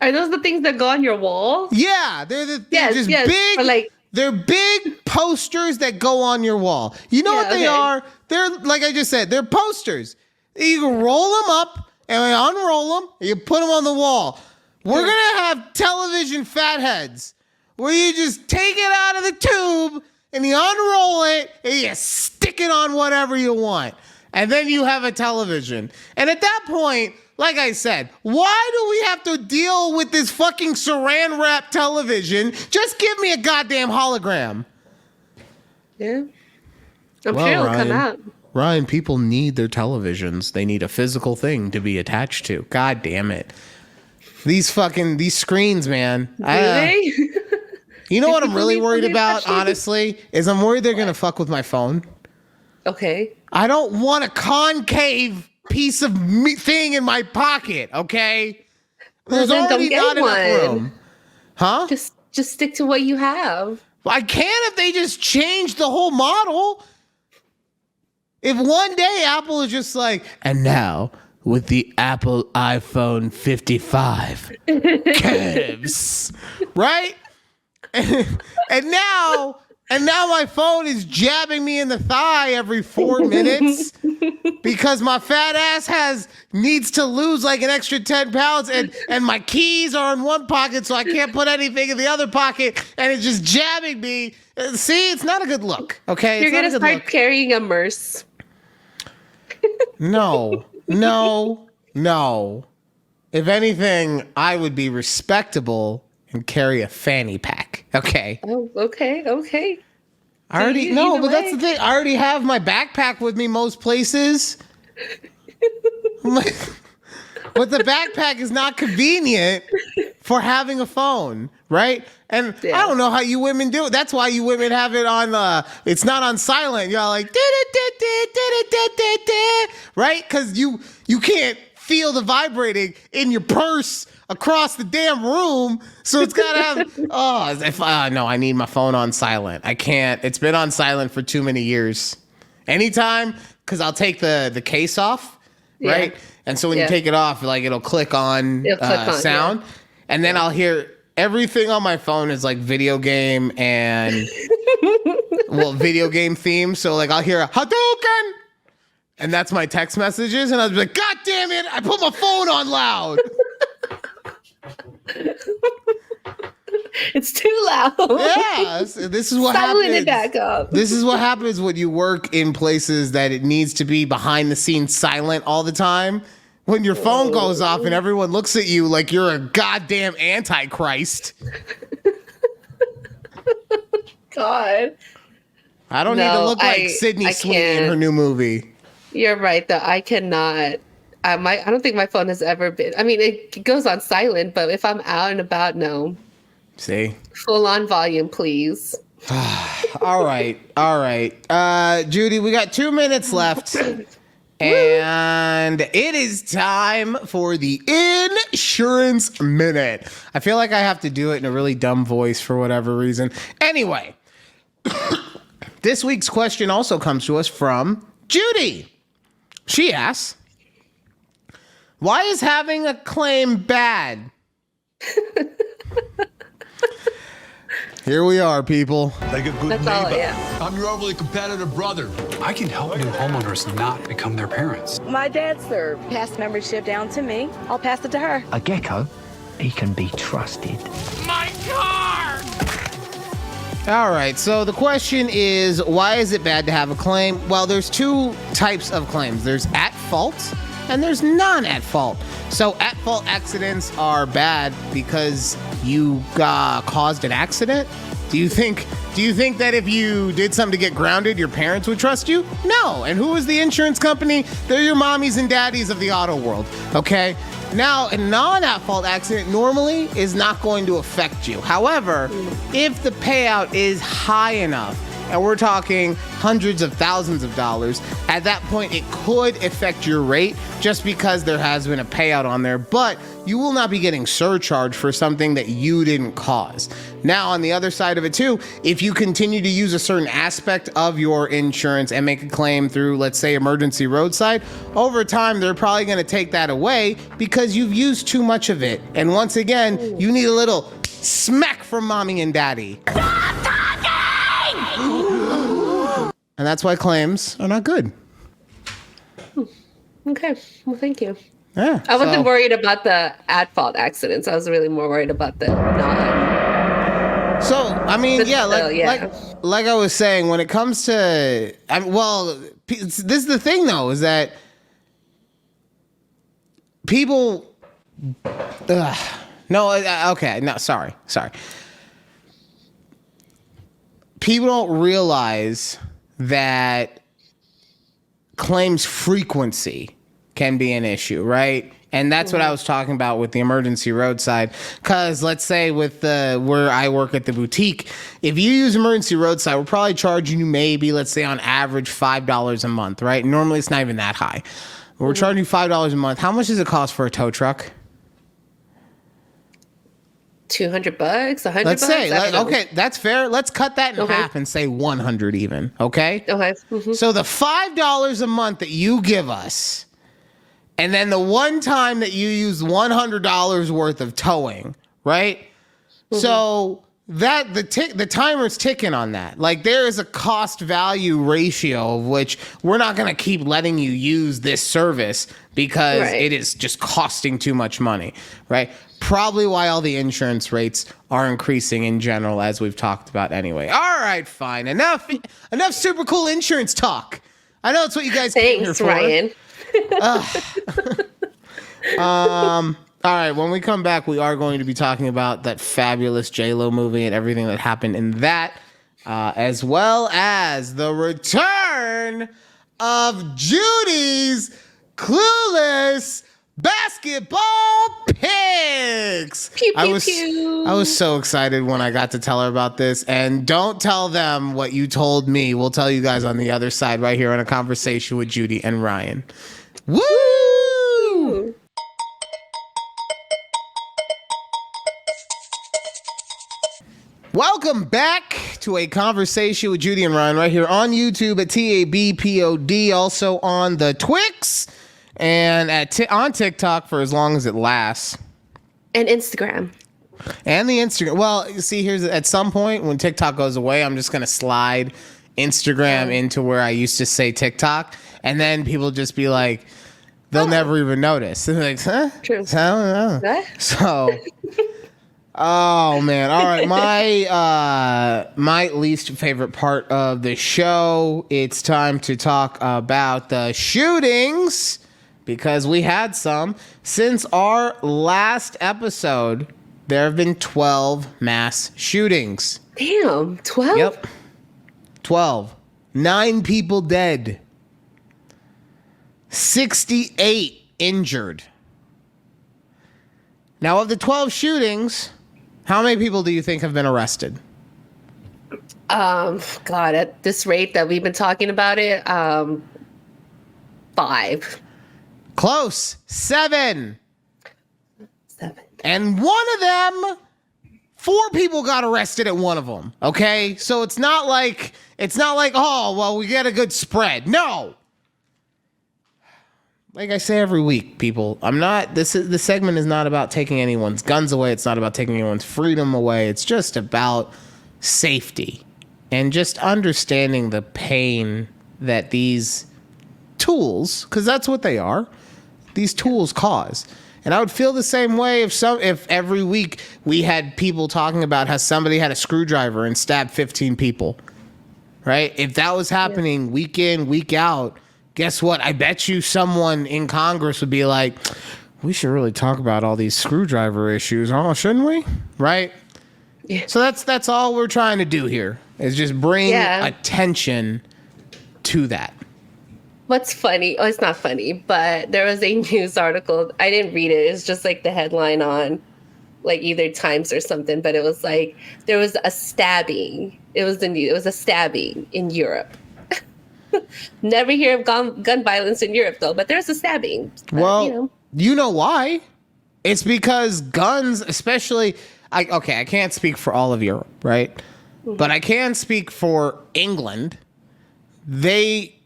Are those the things that go on your wall? Yeah, they're just yes, big, but like, they're big posters that go on your wall. You know what they are? They're, like I just said, they're posters. You can roll them up and unroll them, and you put them on the wall. We're gonna have television fatheads where you just take it out of the tube and you unroll it and you stick it on whatever you want. And then you have a television. And at that point, like I said, why do we have to deal with this fucking saran wrap television? Just give me a goddamn hologram. yeah. I'm sure it'll come out. Ryan, people need their televisions. They need a physical thing to be attached to. God damn it. These screens, man. Do they? You know what I'm really people worried need about, attached to? honestly, is I'm worried they're going to fuck with my phone. Okay. I don't want a concave piece of thing in my pocket, okay? There's then already don't not get enough one. room. Huh? Just stick to what you have. I can if they just change the whole model. If one day Apple is just like, and now with the Apple iPhone 55 curves, right? And now my phone is jabbing me in the thigh every 4 minutes because my fat ass needs to lose like an extra 10 pounds and my keys are in one pocket, so I can't put anything in the other pocket, and it's just jabbing me. See, it's not a good look, okay? You're going to start look. carrying a Merce. No. If anything, I would be respectable and carry a fanny pack. Okay. Oh, okay. I already but that's the thing. I already have my backpack with me most places. But the backpack is not convenient for having a phone, right? And I don't know how you women do it. That's why you women have it on, it's not on silent. You're like, right? Because you can't feel the vibrating in your purse across the damn room. So it's got to have, no, I need my phone on silent. I can't. It's been on silent for too many years. Anytime, because I'll take the case off, right? And so when you take it off, like it'll click on sound. Yeah. And then I'll hear everything on my phone is like video game and video game theme. So like I'll hear a Hadouken, and that's my text messages, and I'll be like, God damn it, I put my phone on loud. It's too loud. Yeah, this is what happens. Silent it back up. This is what happens when you work in places that it needs to be behind the scenes silent all the time. When your phone goes off and everyone looks at you like you're a goddamn antichrist. God. I don't need to look like Sydney Sweeney in her new movie. You're right, though. I cannot. I don't think my phone has ever been. I mean, it goes on silent, but if I'm out and about, no. See? Full on volume, please. All right. Judy, we got 2 minutes left. And it is time for the insurance minute. I feel like I have to do it in a really dumb voice for whatever reason. Anyway, this week's question also comes to us from Judy. She asks, why is having a claim bad? Here we are, people. Like a good That's neighbor. all, yeah. I'm your overly competitive brother. I can help new homeowners not become their parents. My dad served. Passed membership down to me. I'll pass it to her. A gecko, he can be trusted. My car! All right, so the question is, why is it bad to have a claim? Well, there's two types of claims. There's at fault and there's non-at fault. So at fault accidents are bad because you caused an accident. Do you think that if you did something to get grounded, your parents would trust you? No. And who is the insurance company? They're your mommies and daddies of the auto world, okay? Now, a non-at-fault accident normally is not going to affect you. However, if the payout is high enough, and we're talking hundreds of thousands of dollars, at that point it could affect your rate just because there has been a payout on there, but you will not be getting surcharged for something that you didn't cause. Now, on the other side of it too, if you continue to use a certain aspect of your insurance and make a claim through, let's say, emergency roadside, over time, they're probably going to take that away because you've used too much of it. And once again, you need a little smack from mommy and daddy. Stop talking! And that's why claims are not good. Okay. Well, thank you. Yeah. I wasn't worried about the at-fault accidents. I was really more worried about the non. So, I mean, But yeah, still, like I was saying, when it comes to, this is the thing though, is that people, sorry. People don't realize that claims frequency can be an issue, right? And that's what I was talking about with the emergency roadside. Because let's say with where I work at the boutique, if you use emergency roadside, we're probably charging you maybe, let's say on average, $5 a month, right? Normally it's not even that high. We're charging you $5 a month. How much does it cost for a tow truck? $200, $100. Let's say, okay, that's fair. Let's cut that in half and say 100 even, okay? Okay. Mm-hmm. So the $5 a month that you give us, and then the one time that you use $100 worth of towing, right? Mm-hmm. So that the timer's ticking on that. Like there is a cost value ratio of which we're not going to keep letting you use this service because it is just costing too much money, right? Probably why all the insurance rates are increasing in general, as we've talked about anyway. All right, fine. Enough super cool insurance talk. I know it's what you guys came here for. Thanks, Ryan. All right, when we come back, we are going to be talking about that fabulous J-Lo movie and everything that happened in that, as well as the return of Judy's Clueless basketball picks. Pew, I pew, was pew. I was so excited when I got to tell her about this. And don't tell them what you told me. We'll tell you guys on the other side right here on A Conversation with Judy and Ryan. Woo! Welcome back to A Conversation with Judy and Ryan right here on YouTube at takeabreathpod, also on the Twix and on TikTok for as long as it lasts. And Instagram. And the Instagram. Well, you see, here's at some point when TikTok goes away, I'm just going to slide Instagram into where I used to say TikTok. And then people just be like, they'll never even notice. They're like, huh? True. I don't know. What? So, oh, man. All right. My least favorite part of the show, it's time to talk about the shootings. Because we had some. Since our last episode, there have been 12 mass shootings. Damn, 12? Yep. 12. 9 people dead. 68 injured. Now, of the 12 shootings, how many people do you think have been arrested? God, at this rate that we've been talking about it, 5. Close. 7. 7. And one of them, 4 people got arrested at one of them. Okay? So it's not like, oh, well, we get a good spread. No. Like I say every week, people, this segment is not about taking anyone's guns away. It's not about taking anyone's freedom away. It's just about safety and just understanding the pain that these tools, because that's what they are, these tools cause. And I would feel the same way if every week we had people talking about how somebody had a screwdriver and stabbed 15 people. Right? If that was happening week in, week out, guess what? I bet you someone in Congress would be like, we should really talk about all these screwdriver issues, shouldn't we? Right? Yeah. So that's all we're trying to do here is just bring attention to that. What's funny? Oh, it's not funny, but there was a news article. I didn't read it. It's just like the headline on like either Times or something, but it was like there was a stabbing. It was a stabbing in Europe. Never hear of gun violence in Europe though, but there's a stabbing. Well, you know why? It's because guns, especially I can't speak for all of Europe, right? Mm-hmm. But I can speak for England.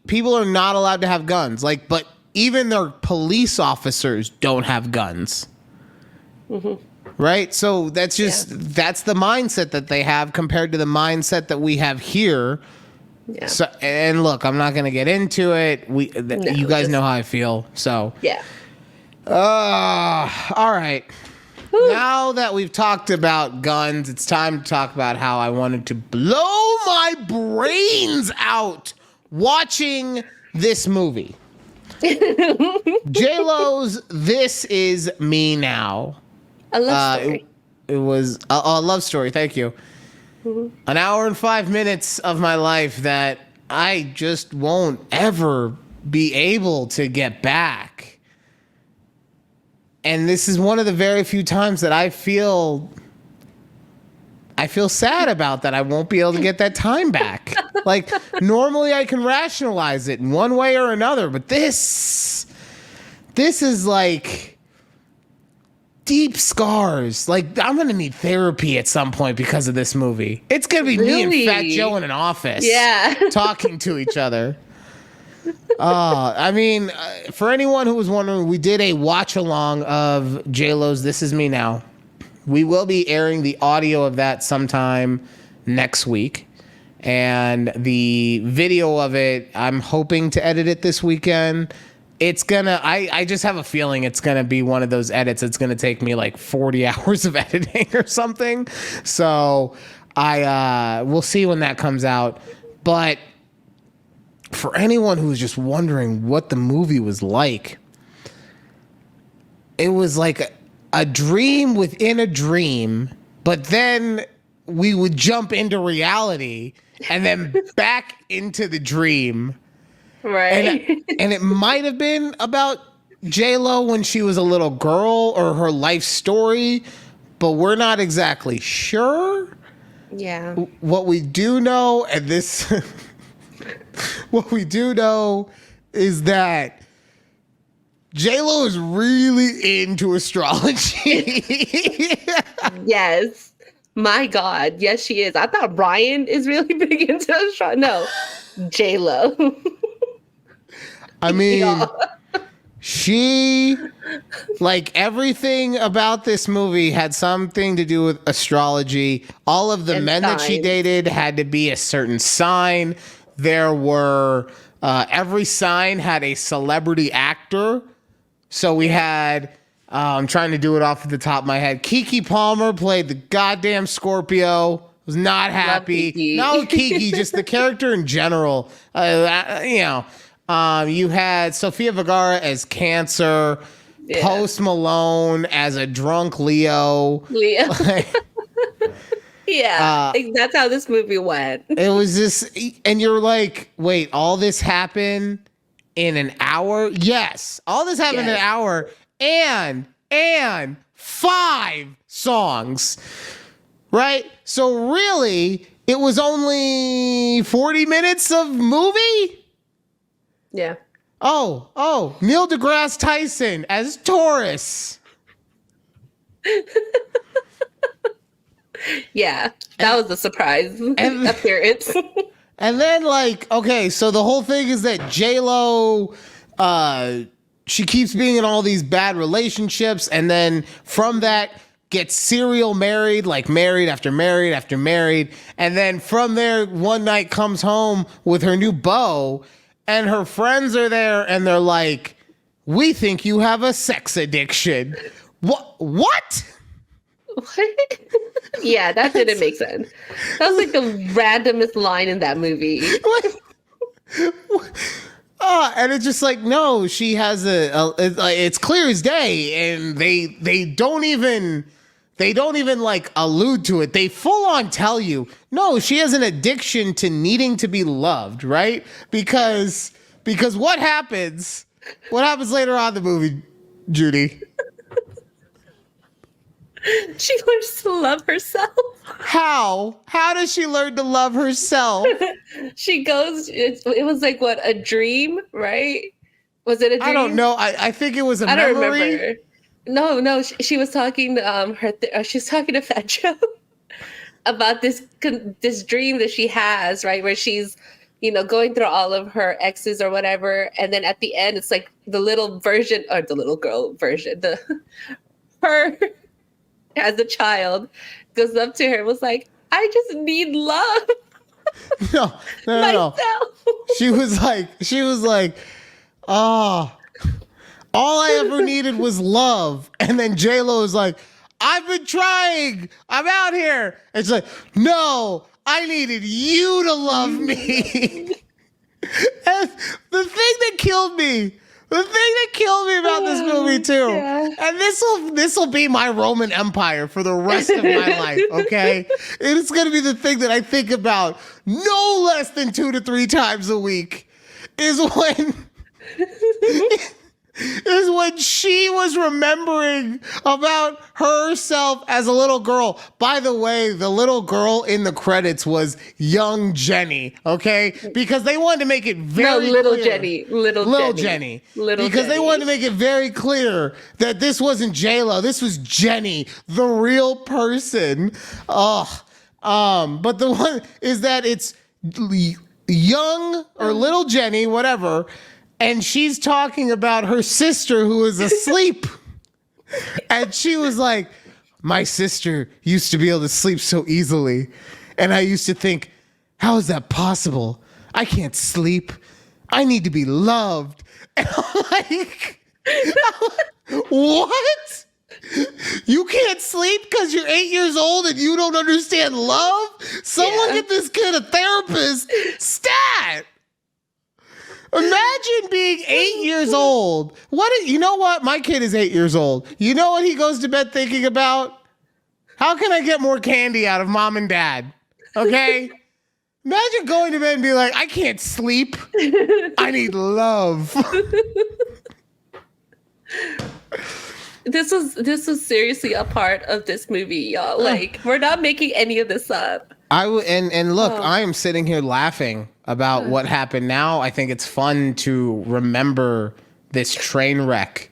People are not allowed to have guns. But even their police officers don't have guns. Mm-hmm. Right? So that's that's the mindset that they have compared to the mindset that we have here. Yeah. So, and look, I'm not going to get into it. You guys know how I feel. So yeah. All right. Whew. Now that we've talked about guns, it's time to talk about how I wanted to blow my brains out watching this movie. J-Lo's This Is Me Now. A love story. It was a love story. Thank you. Mm-hmm. An hour and 5 minutes of my life that I just won't ever be able to get back. And this is one of the very few times that I feel sad about that I won't be able to get that time back. Like, normally I can rationalize it in one way or another, but this is like deep scars. Like, I'm going to need therapy at some point because of this movie. It's going to be me and Fat Joe in an office talking to each other. For anyone who was wondering, we did a watch along of J-Lo's This Is Me Now. We will be airing the audio of that sometime next week. And the video of it, I'm hoping to edit it this weekend. I just have a feeling it's gonna be one of those edits. It's gonna take me like 40 hours of editing or something. So we'll see when that comes out. But for anyone who's just wondering what the movie was like, it was like a dream within a dream, but then we would jump into reality and then back into the dream. Right. And it might have been about J-Lo when she was a little girl or her life story, but we're not exactly sure. Yeah. What we do know, and this... What we do know is that J-Lo is really into astrology. Yes. My God. Yes, she is. I thought Brian is really big into astrology. No, J-Lo. I mean, she, like, everything about this movie had something to do with astrology. All of the men that she dated had to be a certain sign. There were, every sign had a celebrity actor. So we had, I'm trying to do it off the top of my head. Keke Palmer played the goddamn Scorpio. Was not happy. Not Keke, just the character in general. You had Sofia Vergara as Cancer. Yeah. Post Malone as a drunk Leo. Yeah, that's how this movie went. It was this, and you're like, wait, all this happened in an hour? Yes, all this happened in an hour, and 5 songs, right? So really, it was only 40 minutes of movie? Yeah. Oh, Neil deGrasse Tyson as Taurus. Yeah, that was a surprise appearance. And then, so the whole thing is that J-Lo, she keeps being in all these bad relationships, and then from that gets serial married, like married after married after married, and then from there, one night comes home with her new beau, and her friends are there, and they're like, we think you have a sex addiction. What? What? Yeah, that didn't make sense. That was like the randomest line in that movie. And it's just like, no, she has it's clear as day, and they don't even like allude to it. They full on tell you, no, she has an addiction to needing to be loved, right? Because what happens later on in the movie, Judy? She learns to love herself. How does she learn to love herself? She goes, it was like, what, a dream, right? Was it a dream? I don't know. I think it was a memory. I don't remember. No, she was talking to she's talking to Fat Joe about this dream that she has, right, where she's, going through all of her exes or whatever, and then at the end it's like the little version, or the little girl version, her as a child goes up to her and was like, I just need love. No. She was like, oh, all I ever needed was love. And then J-Lo is like, I've been trying. I'm out here. And she's like, no, I needed you to love me. And the thing that killed me about this movie too, and this will be my Roman Empire for the rest of my life, okay? It's gonna be the thing that I think about no less than 2 to 3 times a week, is when she was remembering about herself as a little girl. By the way, the little girl in the credits was young Jenny, okay? Because they wanted to make it very little clear. Jenny. Because they wanted to make it very clear that this wasn't J-Lo. This was Jenny, the real person. But the one is that it's young or little Jenny, whatever, and she's talking about her sister who is asleep. And she was like, my sister used to be able to sleep so easily. And I used to think, how is that possible? I can't sleep. I need to be loved. And I'm like, what? You can't sleep because you're 8 years old and you don't understand love? Someone get this kid a therapist. Stat! Imagine being 8 years old. You know what? My kid is 8 years old. You know what he goes to bed thinking about? How can I get more candy out of mom and dad? Okay? Imagine going to bed and being like, I can't sleep. I need love. This was seriously a part of this movie, y'all. Like, we're not making any of this up. And look, I am sitting here laughing about what happened now. I think it's fun to remember this train wreck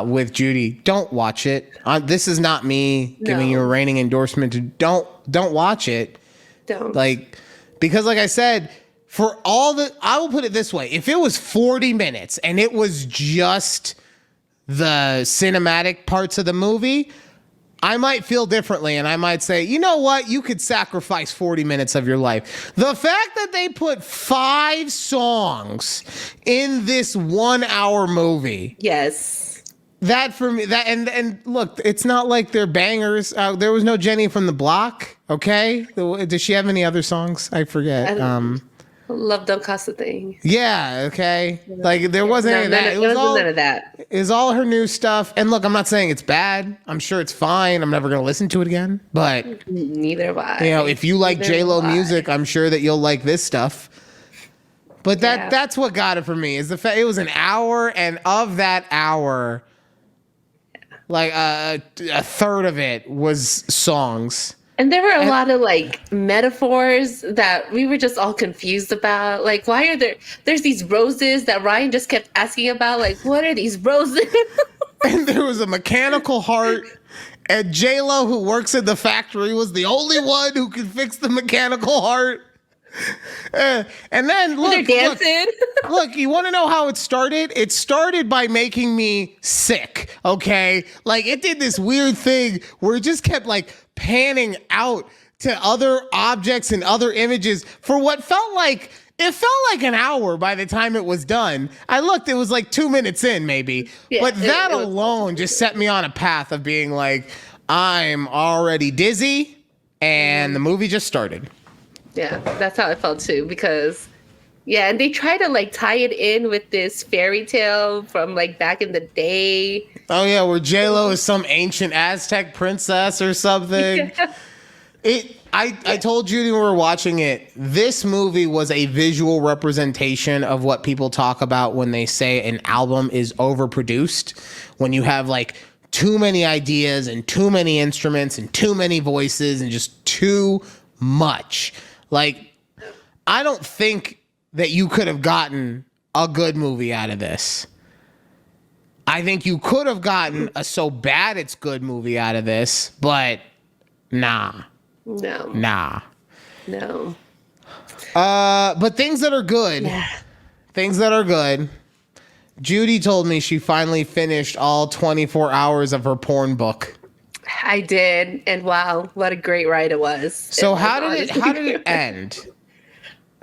with Judy. Don't watch it. This is not me giving you a reigning endorsement to don't watch it. Don't. Because like I said, I will put it this way. If it was 40 minutes and it was just the cinematic parts of the movie, I might feel differently and I might say, you know what? You could sacrifice 40 minutes of your life. The fact that they put 5 songs in this 1 hour movie. Yes. That for me, and look, it's not like they're bangers. There was no Jenny from the Block. Okay. Does she have any other songs? I forget. Love don't cost a thing. Yeah, okay. Like there wasn't any of that. None of that. It was all her new stuff. And look, I'm not saying it's bad. I'm sure it's fine. I'm never gonna listen to it again. But neither have I. If you like J-Lo music, I'm sure that you'll like this stuff. But that's what got it for me, is the fact it was an hour, and of that hour, like a third of it was songs. And there were a lot of metaphors that we were just all confused about. Like, why are there's these roses that Ryan just kept asking about? Like, what are these roses? And there was a mechanical heart, and J-Lo, who works in the factory, was the only one who could fix the mechanical heart. And then look, you want to know how it started? It started by making me sick. Okay, it did this weird thing where it just kept panning out to other objects and other images for what felt like It felt like an hour by the time it was done. I looked, it was like 2 minutes in, maybe. Yeah, but that it was alone just set me on a path of being like, I'm already dizzy, and the movie just started. Yeah, that's how I felt too, because yeah, and they try to like tie it in with this fairy tale from like back in the day. Oh yeah, where J-Lo is some ancient Aztec princess or something. Yeah. I told Judy when we were watching it, this movie was a visual representation of what people talk about when they say an album is overproduced. When you have like too many ideas and too many instruments and too many voices and just too much. Like, I don't think that you could have gotten a good movie out of this. I think you could have gotten a so bad it's good movie out of this, but nah. No. But things that are good. Yeah. Things that are good. Judy told me she finally finished all 24 hours of her porn book. I did, and wow, what a great ride it was. So how did it end?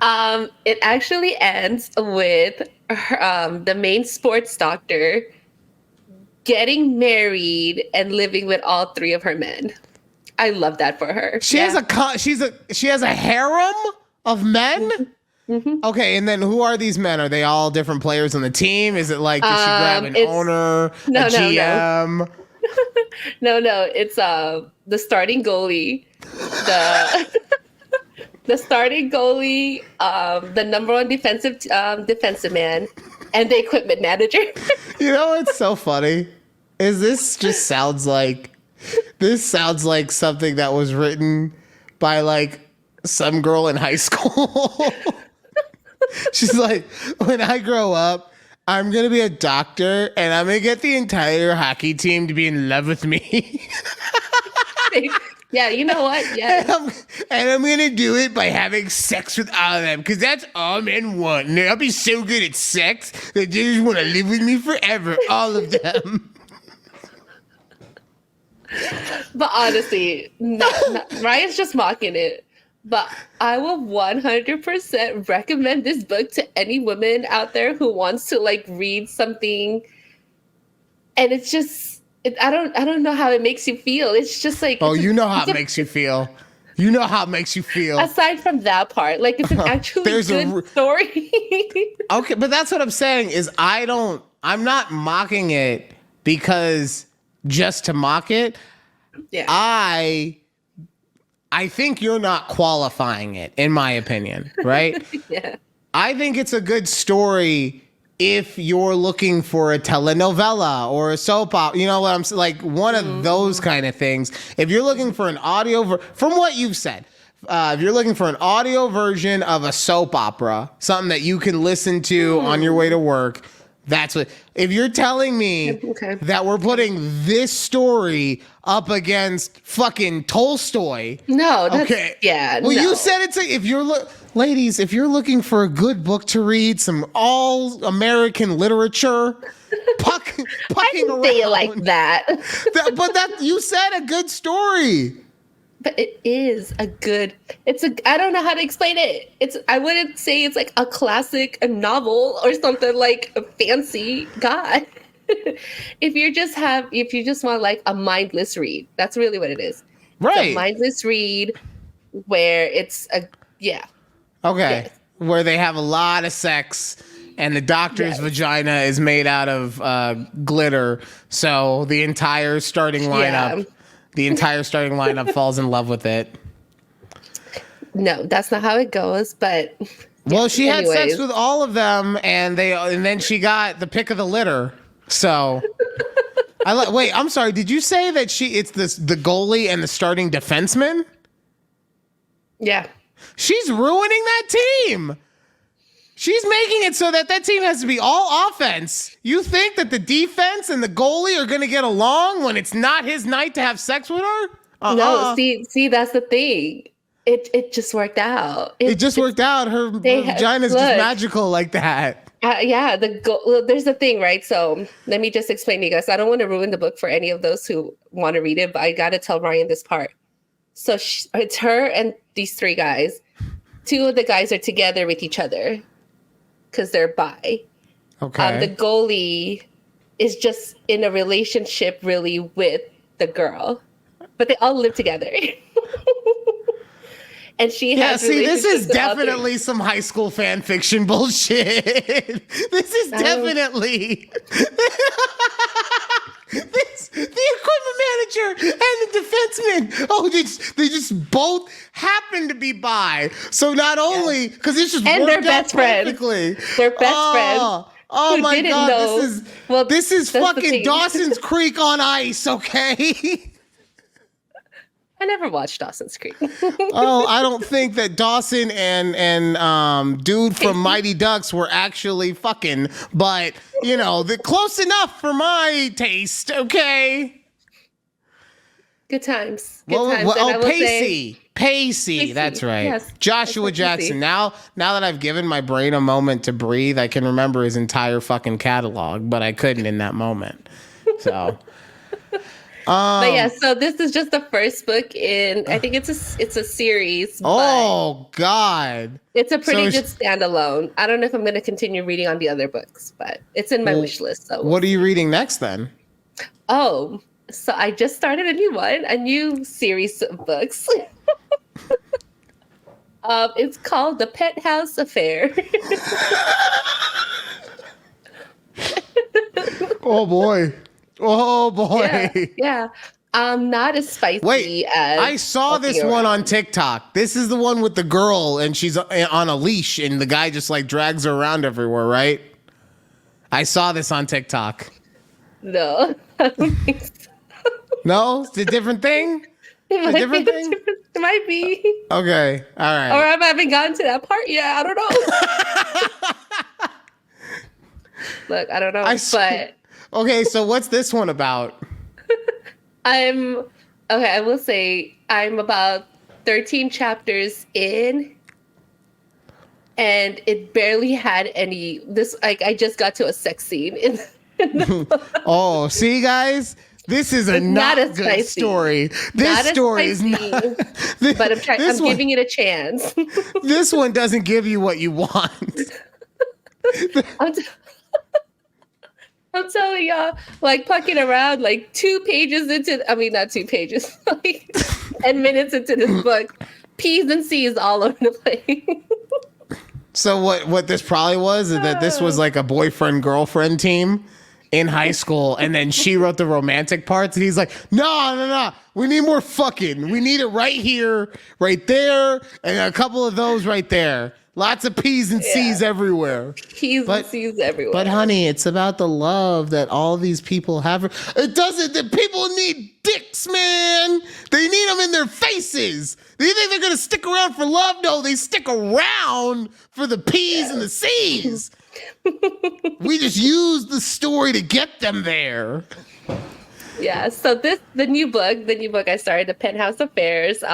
It actually ends with the main sports doctor getting married and living with all three of her men. I love that for her. She has a harem of men. Mm-hmm. Okay, and then who are these men? Are they all different players on the team? Is it like does she grab an owner, a GM? No, it's the starting goalie, the starting goalie, the number one defensive man, and the equipment manager. You know what's so funny? Is this just sounds like something that was written by like some girl in high school. She's like, when I grow up, I'm going to be a doctor and I'm going to get the entire hockey team to be in love with me. Yeah, you know what? Yeah. And I'm going to do it by having sex with all of them because that's all men want. And I'll be so good at sex that they just want to live with me forever, all of them. But honestly, Ryan's just mocking it. But I will 100% recommend this book to any woman out there who wants to like read something. And it's just, I don't know how it makes you feel. It's just like, oh, you know how it makes you feel. You know how it makes you feel. Aside from that part, like it's an actually good story. Okay, but that's what I'm saying is I'm not mocking it because just to mock it. Yeah. I think you're not qualifying it, in my opinion, right? Yeah. I think it's a good story if you're looking for a telenovela or a soap opera, you know what I'm saying? Like one of those kind of things. If you're looking for an audio, from what you've said, if you're looking for an audio version of a soap opera, something that you can listen to on your way to work, that's what. If you're telling me that we're putting this story up against fucking Tolstoy, no, that's, yeah. Well, you said it's if you're ladies, if you're looking for a good book to read, some all American literature, pucking around. Say it like that. But that you said a good story. But it is a good. I don't know how to explain it. I wouldn't say it's like a classic, a novel or something like a fancy. God, if you just want like a mindless read, that's really what it is. Right, it's a mindless read where it's okay, yes. Where they have a lot of sex. And the doctor's vagina is made out of glitter, so the entire starting lineup. Yeah. The entire starting lineup falls in love with it. No, that's not how it goes. But well, she had sex with all of them, and then she got the pick of the litter. So, wait, I'm sorry. Did you say that it's the goalie and the starting defenseman? Yeah, she's ruining that team. She's making it so that team has to be all offense. You think that the defense and the goalie are going to get along when it's not his night to have sex with her? No, see, that's the thing. It just worked out. It just worked out. Her vagina's just magical like that. Yeah, there's the thing, right? So let me just explain to you guys. I don't want to ruin the book for any of those who want to read it, but I got to tell Ryan this part. So it's her and these three guys. two of the guys are together with each other because they're bi. Okay. The goalie is just in a relationship really with the girl, but they all live together. And she has see, this is relationships with all three. definitely some high school fan fiction bullshit. This is definitely the equipment manager and the defenseman. Oh, they just both happen to be bi. So not only because it's just and worked they're out best friends. perfectly. They're best friends. Oh who my didn't God! know. This is that's the fucking thing. Dawson's Creek on ice. Okay. I never watched Dawson's Creek. Oh, I don't think that Dawson and dude from Mighty Ducks were actually fucking, but you know, close enough for my taste. Okay. Good times. Good times. Well, And I will say, Pacey. That's right. Yes, Joshua that's Jackson. Pacey. Now that I've given my brain a moment to breathe, I can remember his entire fucking catalog, but I couldn't in that moment. So. But yeah, so this is just the first book in. I think it's a series. Oh God! It's a pretty So good standalone. I don't know if I'm going to continue reading on the other books, but it's in my wish list. So What are you reading next then? Oh, so I just started a new series of books. It's called The Penthouse Affair. Oh boy! Oh boy! Yeah. Not as spicy Wait, as I saw this Walking one Around. on TikTok. This is the one with the girl and she's on a leash and the guy just like drags her around everywhere, right? I saw this on TikTok. No, I don't think so. No? It's a different thing? It different thing? It might be. Okay. All right. Or I haven't gotten to that part yet. I don't know. Look, I don't know. But Okay, so what's this one about? I will say I'm about 13 chapters in, and it barely had any. I just got to a sex scene in the book. Oh, see, guys? This is It's not as good spicy. story. Not This as story is spicy, not. But I'm this one- giving it a chance. This one doesn't give you what you want. I'm telling y'all, like fucking around, like 2 pages into, I mean, not 2 pages, like 10 minutes into this book, P's and C's all over the place. So what this probably was is that this was like a boyfriend-girlfriend team in high school, and then she wrote the romantic parts, and he's like, no, we need more fucking. We need it right here, right there, and a couple of those right there. Lots of P's and C's everywhere. P's and C's everywhere. But honey, it's about the love that all these people have. It doesn't. The people need dicks, man. They need them in their faces. Do you think they're gonna stick around for love? No, they stick around for the P's and the C's. We just use the story to get them there. Yeah. So the new book I started, The Penthouse Affairs.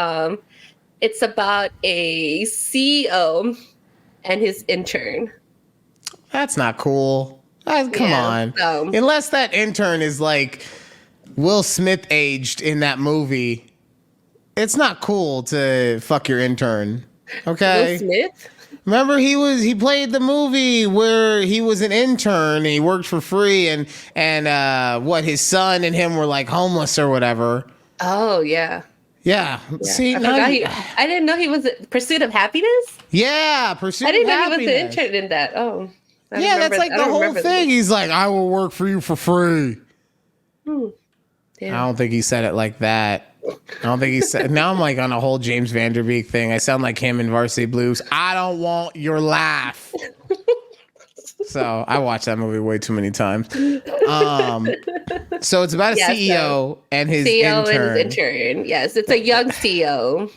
It's about a CEO and his intern. That's not cool. Come Yeah, on. so- Unless that intern is like Will Smith aged in that movie, it's not cool to fuck your intern. Okay. Will Smith? Remember he played the movie where he was an intern and he worked for free and his son and him were like homeless or whatever. Oh yeah. Yeah. See, I now forgot I didn't know he was in Pursuit of Happiness. yeah, Pursuit I didn't of know he was Happiness. the intern in that. Oh. I Yeah, don't that's remember- like I the don't whole remember thing. this. He's like, I will work for you for free. Damn. I don't think he said it like that. I don't think he said. Now I'm like on a whole James Vanderbeek thing. I sound like him in Varsity Blues. I don't want your laugh. So I watched that movie way too many times. So it's about a Yeah, CEO and his CEO intern. and his intern. Yes, it's a young CEO.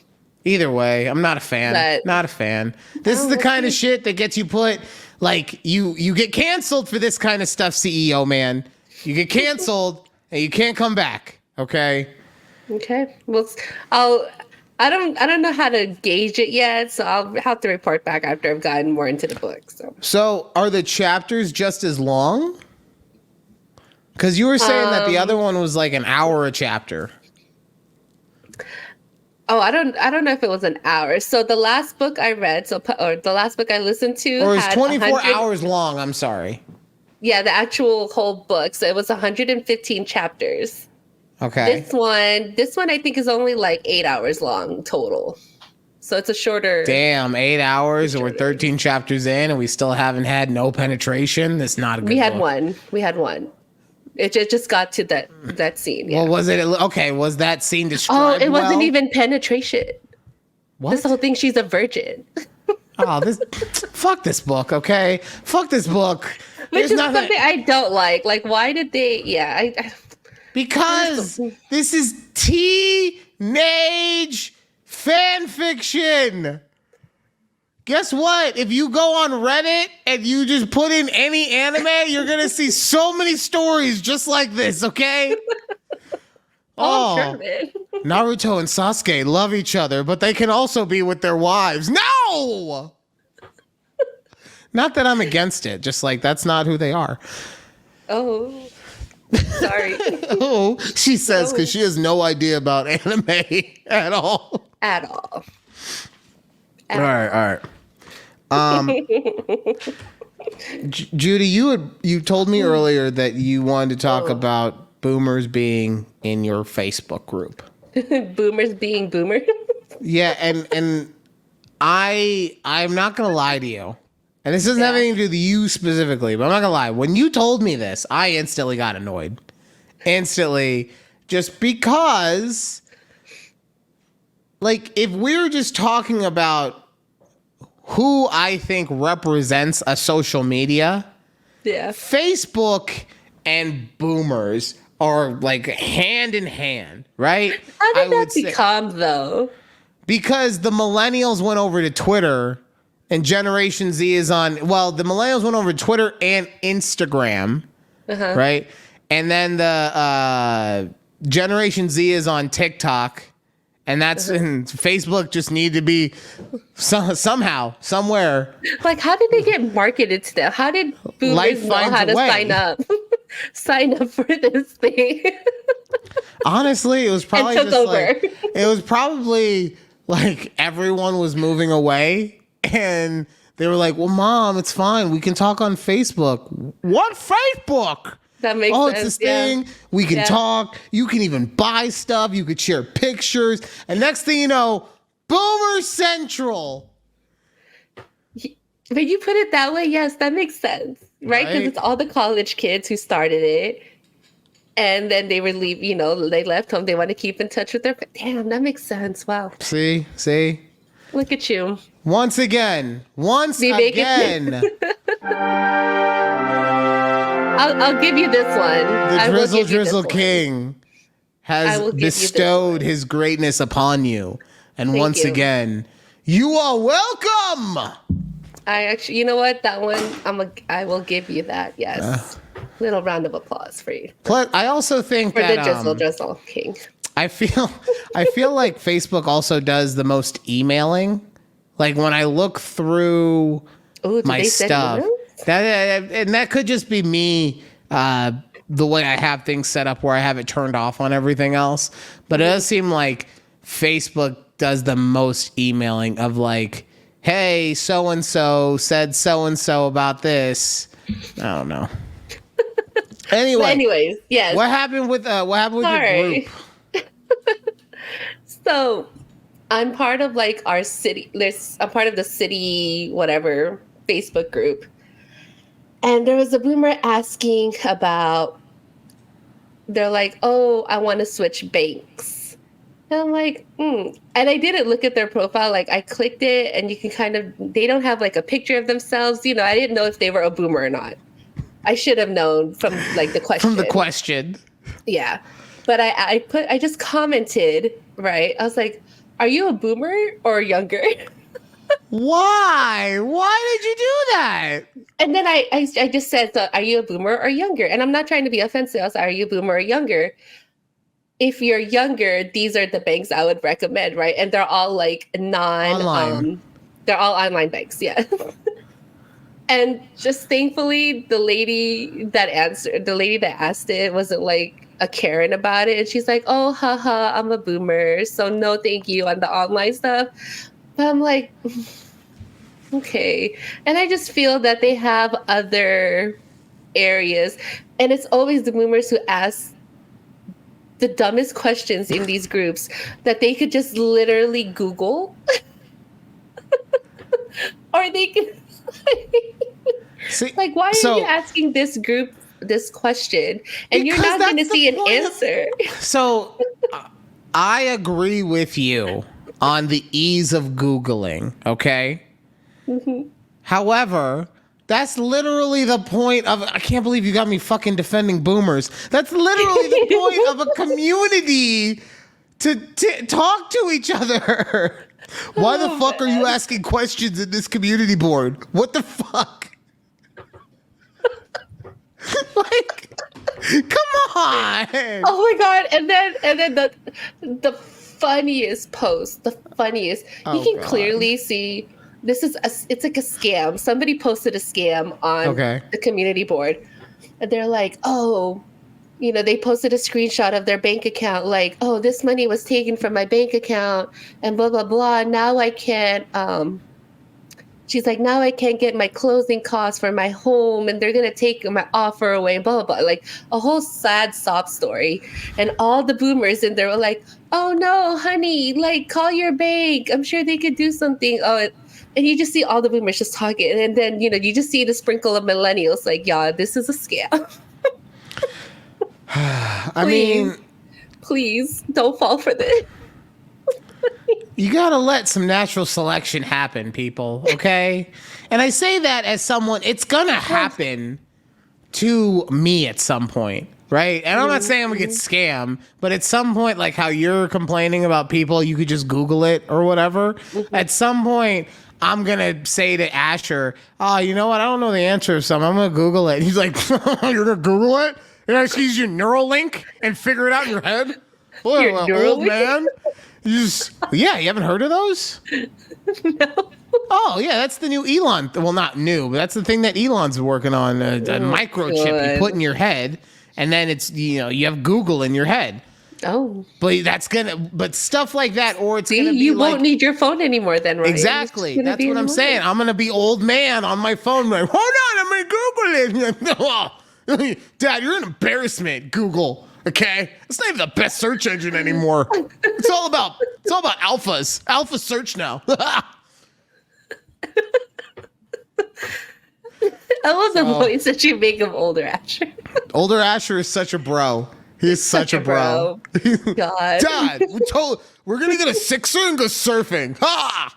Either way, I'm not a fan. But- Not a fan. This is the kind of shit that gets you put like you get canceled for this kind of stuff, CEO man. You get canceled and you can't come back. Okay. Okay. Well, I don't know how to gauge it yet, so I'll have to report back after I've gotten more into the book. So are the chapters just as long? Because you were saying that the other one was like an hour a chapter. Oh, I don't know if it was an hour. So the last book I read, or the last book I listened to, Or is had 24 100 hours long? I'm sorry. Yeah, the actual whole book. So it was 115 chapters. Okay. This one I think is only like 8 hours long total. So it's a shorter. Damn, 8 hours and we're 13 chapters in and we still haven't had no penetration. That's not a good We had book. one. We had one. It just got to that scene. Yeah. Well, was it okay? Was that scene Oh, described? it wasn't well? even penetration. What? This whole thing, she's a virgin. Oh, fuck this book, okay? Fuck this book. Which There's is nothing- something I don't like. Like, why did they? Yeah, because this is teenage fan fiction. Guess what? If you go on Reddit and you just put in any anime, you're gonna see so many stories just like this, okay? I'm sure of it. Naruto and Sasuke love each other, but they can also be with their wives. No! Not that I'm against it, just like that's not who they are. Oh, sorry. Oh, she says because she has no idea about anime at all. At all. All right. Judy, you told me earlier that you wanted to talk about boomers being in your Facebook group. Boomers being boomers. Yeah, and I'm not gonna lie to you, and this doesn't have anything to do with you specifically, but I'm not gonna lie. When you told me this, I instantly got annoyed. Instantly, just because, like, if we're just talking about who I think represents a social media, Yeah. Facebook and boomers are like hand in hand, right? How I did that would say- become though? Because the millennials went over to Twitter and Generation Z is on, well, the millennials went over to Twitter and Instagram, right? And then the Generation Z is on TikTok. And that's and Facebook just need to be somehow, somewhere. Like, how did they get marketed to them? How did boomers Life know finds how a to way. sign up? Sign up for this thing. Honestly, it was probably took just over. like, it was probably like everyone was moving away and they were like, well, Mom, it's fine. We can talk on Facebook. What Facebook? That makes Oh, sense. it's this thing. We can Yeah. talk. You can even buy stuff. You could share pictures. And next thing you know, Boomer Central. But you put it that way, yes, that makes sense, right? Because Right. it's all the college kids who started it, and then they were they left home. They want to keep in touch with their. Damn, that makes sense. Wow, See? look at you. Once again. Be making- Again. I'll give you this one. The I will Drizzle give you this Drizzle one. King I has will give you this bestowed one. his greatness upon you. And Thank once you. again, you are welcome. I actually, you know what? That one, I will give you that. Yes, little round of applause for you Plus, I also think for that the Drizzle Drizzle King. I feel like Facebook also does the most emailing. Like when I look through Ooh, do my they send stuff, emails? that could just be me. The way I have things set up where I have it turned off on everything else. But it does seem like Facebook does the most emailing of like, hey, so-and-so said so-and-so about this. I don't know. Anyway, But anyways, yes. what happened with your Sorry. group? So I'm part of like our city. I'm part of the city, whatever, Facebook group. And there was a boomer asking about, they're like, oh, I want to switch banks. And I'm like, And I didn't look at their profile. Like I clicked it and you can they don't have like a picture of themselves. I didn't know if they were a boomer or not. I should have known from like the question. From the question. Yeah. But I just commented, right? I was like, are you a boomer or younger? Why? Why did you do that? And then I just said, so are you a boomer or younger? And I'm not trying to be offensive. I was like, are you a boomer or younger? If you're younger, these are the banks I would recommend, right? And they're all like Online. they're all online banks, yeah. And just thankfully, the lady that asked it wasn't like a Karen about it. And she's like, oh, haha, I'm a boomer. So no, thank you on the online stuff. But I'm like, okay. And I just feel that they have other areas. And it's always the boomers who ask the dumbest questions in these groups that they could just literally Google. Or they could... See, like, why are you asking this group this question? And you're not going to see an answer. So I agree with you on the ease of Googling, okay? Mm-hmm. However, that's literally the point of... I can't believe you got me fucking defending boomers. That's literally the point of a community to talk to each other. Why the fuck are you asking questions in this community board? What the fuck? Like, come on. Oh my God. And then the funniest post, you can clearly see it's like a scam. Somebody posted a scam on the community board. And they're like, oh, they posted a screenshot of their bank account, like, oh, this money was taken from my bank account and blah, blah, blah. Now I can't, she's like, now I can't get my closing costs for my home and they're going to take my offer away, blah, blah, blah. Like a whole sad sob story. And all the boomers in there were like, oh no, honey, like call your bank. I'm sure they could do something. Oh, and you just see all the boomers just talking. And then, you just see the sprinkle of millennials like, yeah, this is a scam. I mean, please don't fall for this. You gotta let some natural selection happen, people, okay? And I say that as someone, it's gonna happen to me at some point, right? And I'm not saying I'm gonna get scammed, but at some point, like how you're complaining about people, you could just Google it or whatever. At some point, I'm gonna say to Asher, oh, you know what? I don't know the answer to something. I'm gonna Google it. And he's like, you're gonna Google it? You're gonna use your Neuralink and figure it out in your head? Boy, old man. You haven't heard of those? No. Oh, yeah, that's the new Elon. Well, not new, but that's the thing that Elon's working on, a microchip you put in your head, and then it's, you have Google in your head. Oh. But stuff like that, or it's going to be you won't need your phone anymore then, right? Exactly. That's what I'm saying. I'm going to be old man on my phone like, hold on, I'm going to Google it. Dad, you're an embarrassment, Google. Okay, it's not even the best search engine anymore. It's all about alphas. Alpha search now. I love the voice that you make of older Asher. Older Asher is such a bro. He's such a bro. God. Dad, we're gonna get a sixer and go surfing. Ha!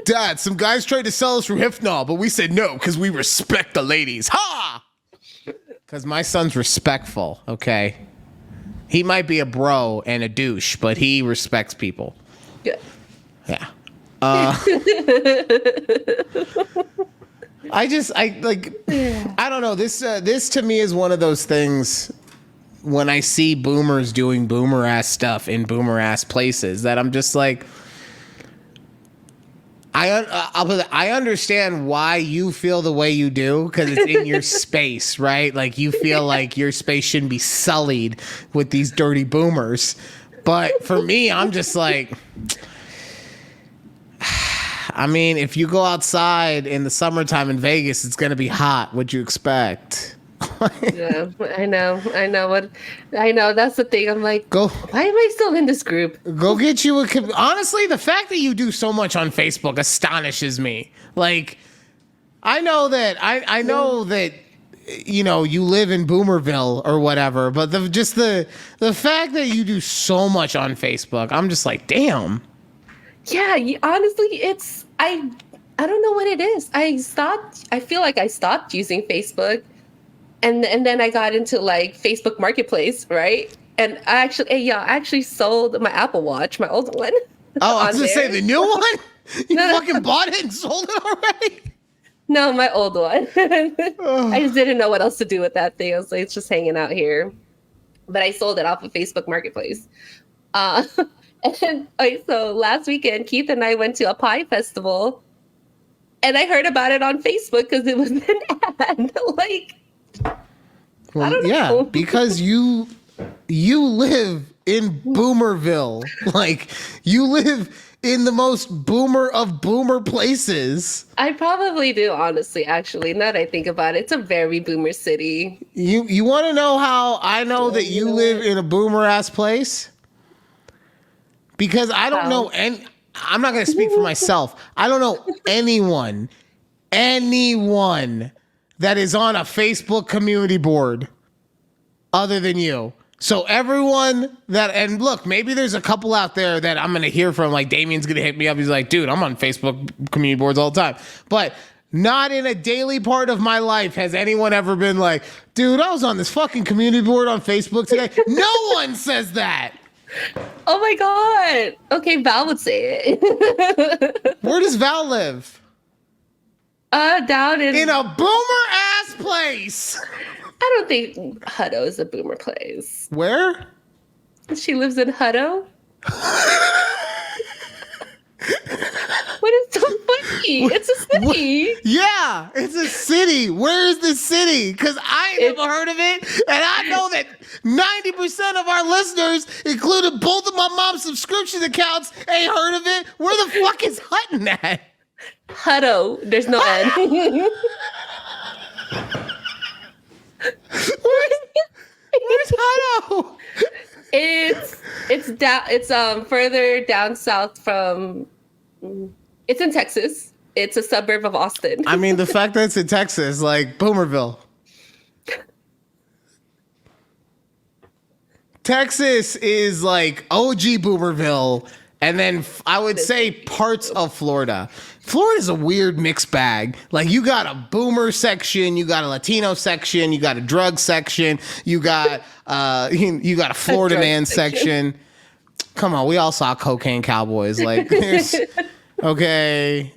Dad, some guys tried to sell us Rohypnol, but we said no because we respect the ladies. Ha! Because my son's respectful, okay? He might be a bro and a douche, but he respects people. Good. Yeah. I don't know. This to me is one of those things when I see boomers doing boomer ass stuff in boomer ass places that I'm just like, I understand why you feel the way you do because it's in your space, right? Like you feel like your space shouldn't be sullied with these dirty boomers. But for me, I'm just like, I mean, if you go outside in the summertime in Vegas, it's going to be hot. What'd you expect? Yeah, I know. That's the thing. I'm like, why am I still in this group? Go get you honestly, the fact that you do so much on Facebook astonishes me. Like, I know that you live in Boomerville or whatever, but the fact that you do so much on Facebook, I'm just like, damn. Yeah, honestly, I don't know what it is. I feel like I stopped using Facebook. And then I got into like Facebook Marketplace, right? And I actually sold my Apple Watch, my old one. Oh, I was going to say the new one? You fucking bought it and sold it already? No, my old one. I just didn't know what else to do with that thing. I was like, it's just hanging out here. But I sold it off of Facebook Marketplace. And so last weekend, Keith and I went to a pie festival, and I heard about it on Facebook because it was an ad. Like, Well, I don't yeah, know. because you live in Boomerville. Like, you live in the most boomer of boomer places. I probably do, honestly, actually. Now that I think about it, it's a very boomer city. You want to know how I know that you live in a boomer ass place? Because I don't know, and I'm not going to speak for myself. I don't know anyone that is on a Facebook community board other than you. So everyone that, and look, maybe there's a couple out there that I'm going to hear from, like Damien's going to hit me up. He's like, dude, I'm on Facebook community boards all the time. But not in a daily part of my life has anyone ever been like, dude, I was on this fucking community board on Facebook today. No one says that. Oh my God. Okay, Val would say it. Where does Val live? Down In a boomer ass place. I don't think Hutto is a boomer place. Where? She lives in Hutto. What is so funny? It's a city. Yeah, it's a city. Where is this city? Because I ain't never heard of it. And I know that 90% of our listeners, including both of my mom's subscription accounts, ain't heard of it. Where the fuck is Hutton at? Hutto. There's no N. Where's Hutto? It's down. It's further down south from. It's in Texas. It's a suburb of Austin. I mean, the fact that it's in Texas, like Boomerville. Texas is like OG Boomerville, and then I would say parts of Florida. Florida's a weird mixed bag. Like, you got a boomer section, you got a Latino section, you got a drug section, you got you got a Florida man section. Come on, we all saw Cocaine Cowboys. Like, okay,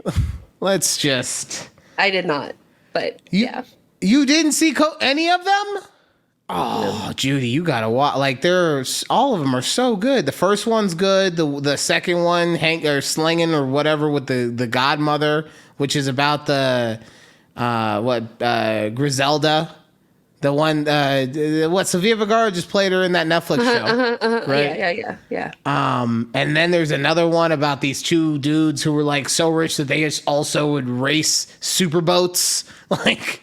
let's just. I did not, but yeah. You didn't see any of them? Oh, Judy, you gotta watch. Like, there's all of them are so good. The first one's good. The second one, slinging or whatever with the godmother, which is about the Griselda, the one Sofia Vergara just played her in that Netflix show, right? Yeah. And then there's another one about these two dudes who were like so rich that they just also would race superboats. Like,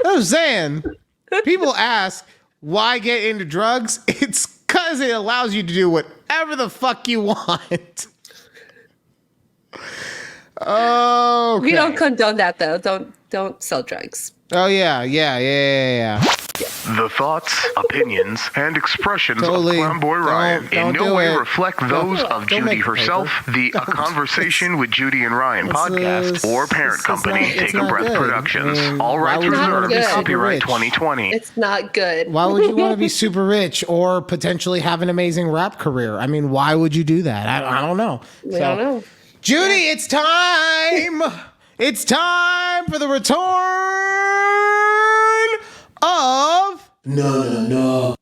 I'm saying. People ask, why get into drugs? It's because it allows you to do whatever the fuck you want. Okay. We don't condone that, though. Don't sell drugs. Oh, yeah. The thoughts, opinions, and expressions Totally. of Clownboy Ryan Don't in do no way it. reflect those of don't make Judy the herself, the A Conversation with Judy and Ryan podcast, or parent company, Take a Breath Productions. All rights would you wanna reserved. be super Copyright rich? 2020. It's not good. Why would you want to be super rich or potentially have an amazing rap career? I mean, why would you do that? I don't know. We don't know. Judy, it's time. It's time for the return of No.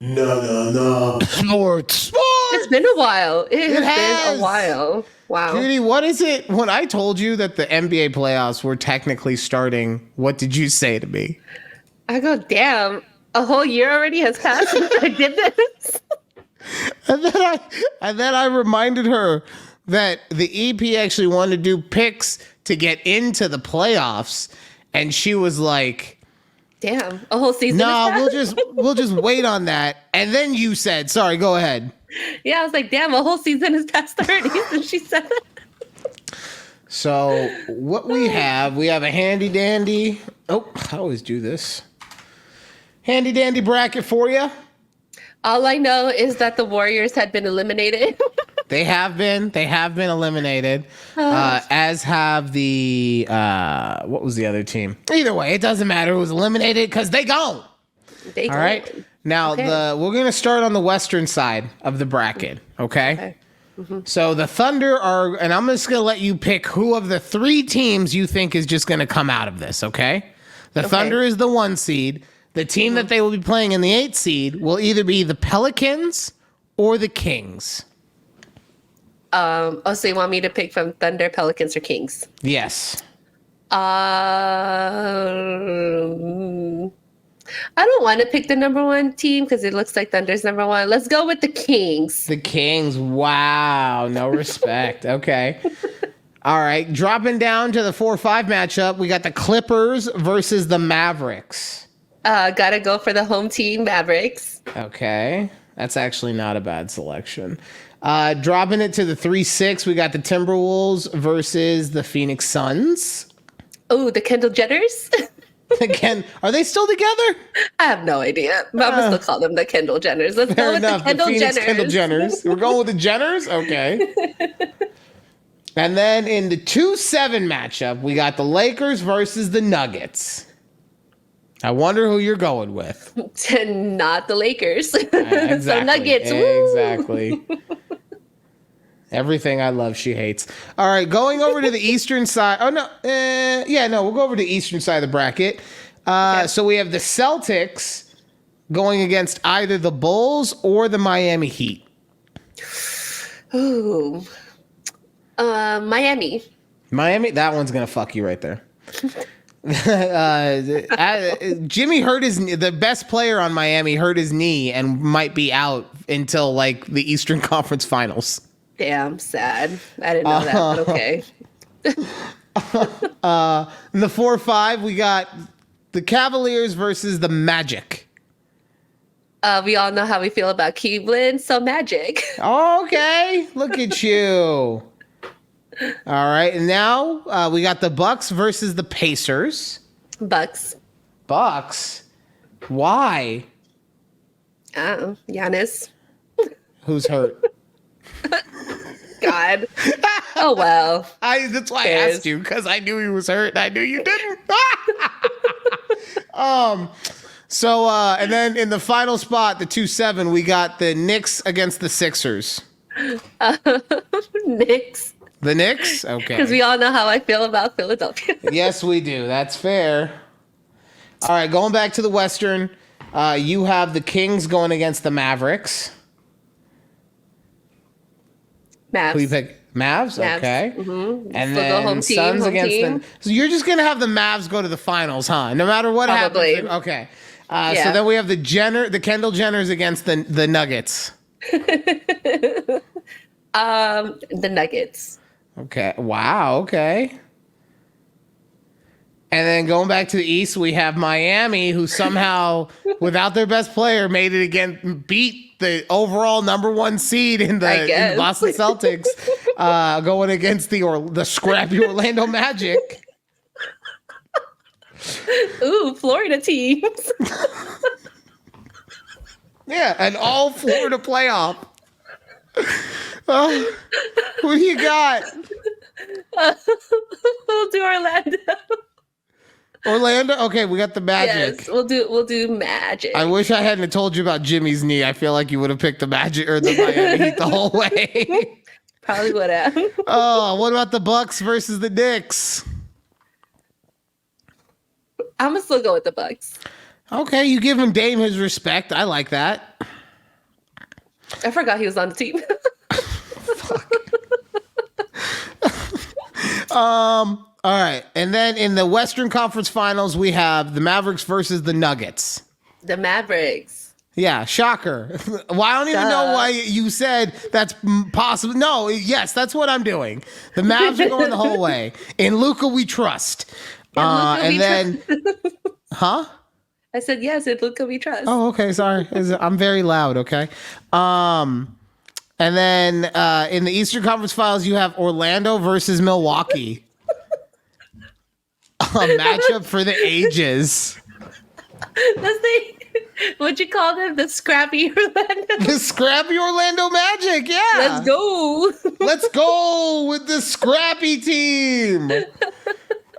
Sports. It's been a while. It has has. been a while. Wow. Judy, what is it? When I told you that the NBA playoffs were technically starting, what did you say to me? I go, damn, a whole year already has passed since I did this. And then I reminded her that the EP actually wanted to do picks to get into the playoffs, and she was like, Damn, a whole season. "No, has passed? we'll just wait on that." And then you said, "Sorry, go ahead." Yeah, I was like, damn, a whole season has passed already since she said that. So what we have a handy dandy. Oh, I always do this. Handy dandy bracket for you. All I know is that the Warriors had been eliminated. They have been eliminated, as have the what was the other team? Either way, it doesn't matter. It was eliminated because they gone. They All right. Now we're gonna start on the western side of the bracket. Okay. Mm-hmm. So the Thunder are, and I'm just gonna let you pick who of the three teams you think is just gonna come out of this. Okay. The Thunder is the 1 seed. The team that they will be playing in the 8 seed will either be the Pelicans or the Kings. So you want me to pick from Thunder, Pelicans, or Kings? Yes. I don't want to pick the number one team because it looks like Thunder's number one. Let's go with the Kings. The Kings. Wow. No respect. Okay. All right. Dropping down to the 4-5 matchup, we got the Clippers versus the Mavericks. Gotta go for the home team, Mavericks. Okay. That's actually not a bad selection. Dropping it to the 3-6, we got the Timberwolves versus the Phoenix Suns. Oh, the Kendall Jenners? Again, are they still together? I have no idea. But I'm gonna still call them the Kendall Jenners. Let's go with the Kendall Phoenix Jenners. Kendall Jenners. We're going with the Jenners? Okay. And then in the 2-7 matchup, we got the Lakers versus the Nuggets. I wonder who you're going with. Not the Lakers. Exactly. So Nuggets. Woo! Exactly. Everything I love, she hates. All right, going over to the eastern side. Oh, no. We'll go over to the eastern side of the bracket. Okay. So we have the Celtics going against either the Bulls or the Miami Heat. Ooh. Miami. Miami, that one's going to fuck you right there. Jimmy the best player on Miami hurt his knee and might be out until like the Eastern Conference Finals. Damn, sad. I didn't know that, but okay. In the 4-5, we got the Cavaliers versus the Magic. We all know how we feel about Cleveland, so Magic. Okay, look at you. All right, and now we got the Bucks versus the Pacers. Bucks. Bucks? Why? Giannis. Who's hurt? God. Oh, well. That's why I asked you, because I knew he was hurt and I knew you didn't. And then in the final spot, the 2-7, we got the Knicks against the Sixers. Knicks. The Knicks? Okay. Because we all know how I feel about Philadelphia. Yes, we do. That's fair. All right, going back to the Western, you have the Kings going against the Mavericks. Mavs. Who you pick? Mavs? Okay. Mm-hmm. And So then home Suns team, against them. So you're just going to have the Mavs go to the finals, huh? No matter what Probably. happens. Okay. So then we have the Kendall Jenners against the Nuggets. The Nuggets. Okay. Wow. Okay. And then going back to the East, we have Miami, who somehow, without their best player, made it again, beat the overall number one seed in the Boston Celtics, going against the scrappy Orlando Magic. Ooh, Florida teams. Yeah, an all Florida playoff. Who do you got? We'll do Orlando. Orlando? Okay, we got the Magic. Yes, we'll do Magic. I wish I hadn't told you about Jimmy's knee. I feel like you would have picked the Magic or the Miami Heat the whole way. Probably would have. Oh, what about the Bucks versus the Knicks? I'm gonna still go with the Bucks. Okay, you give him Dame his respect. I like that. I forgot he was on the team. All right, and then in the Western Conference Finals, we have the Mavericks versus the Nuggets. The Mavericks. Yeah, shocker. Well, I don't even know why you said that's possible. No, yes, that's what I'm doing. The Mavs are going the whole way. In Luka, we trust. Huh? I said yes. In Luka, we trust. Oh, okay. Sorry, I'm very loud. Okay. And then in the Eastern Conference Finals, you have Orlando versus Milwaukee. A matchup for the ages. What'd you call them? The scrappy Orlando? The scrappy Orlando Magic, yeah. Let's go. Let's go with the scrappy team.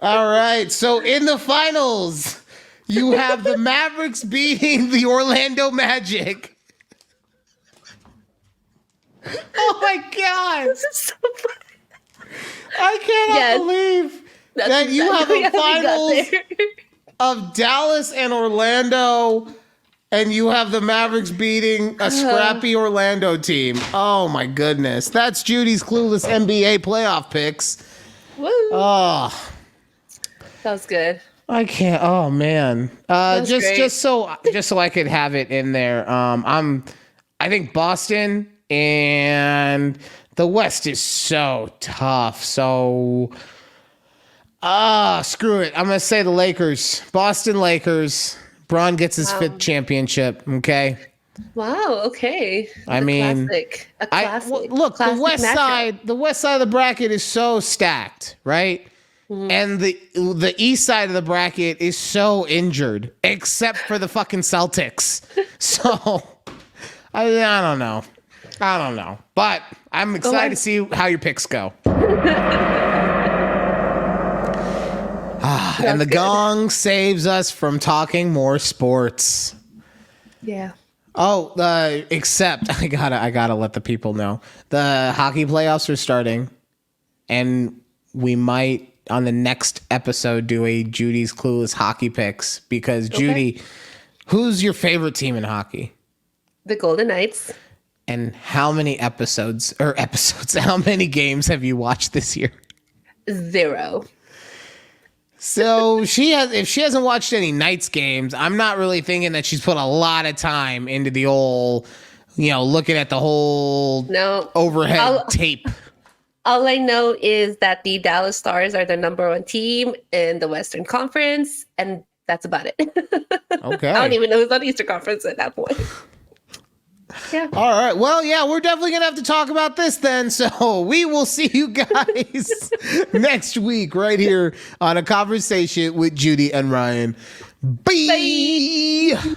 All right, so in the finals, you have the Mavericks beating the Orlando Magic. Oh my God. This is so funny. I cannot believe that you have a finals of Dallas and Orlando and you have the Mavericks beating a scrappy Orlando team. Oh my goodness. That's Judy's clueless NBA playoff picks. Woo. Oh, That was good. I can't. Oh man. was great. Just so I could have it in there. I think Boston, and the West is so tough. So screw it. I'm going to say the Lakers. Boston Lakers. Bron gets his fifth championship, okay? Wow, okay. I mean, a classic. Look, classic the West side of the bracket is so stacked, right? Mm-hmm. And the East side of the bracket is so injured, except for the fucking Celtics. So I don't know. But I'm excited to see how your picks go. And the gong saves us from talking more sports. Yeah. Oh, except I gotta let the people know the hockey playoffs are starting, and we might on the next episode do a Judy's Clueless hockey picks because Judy, who's your favorite team in hockey? The Golden Knights. And how many how many games have you watched this year? 0. So if she hasn't watched any Knights games, I'm not really thinking that she's put a lot of time into the old, looking at the whole overhead tape. All I know is that the Dallas Stars are the number 1 team in the Western Conference, and that's about it. Okay. I don't even know who's on the Eastern Conference at that point. Yeah. All right. Well, yeah, we're definitely going to have to talk about this then. So we will see you guys next week right here on A Conversation with Judy and Ryan. Bye.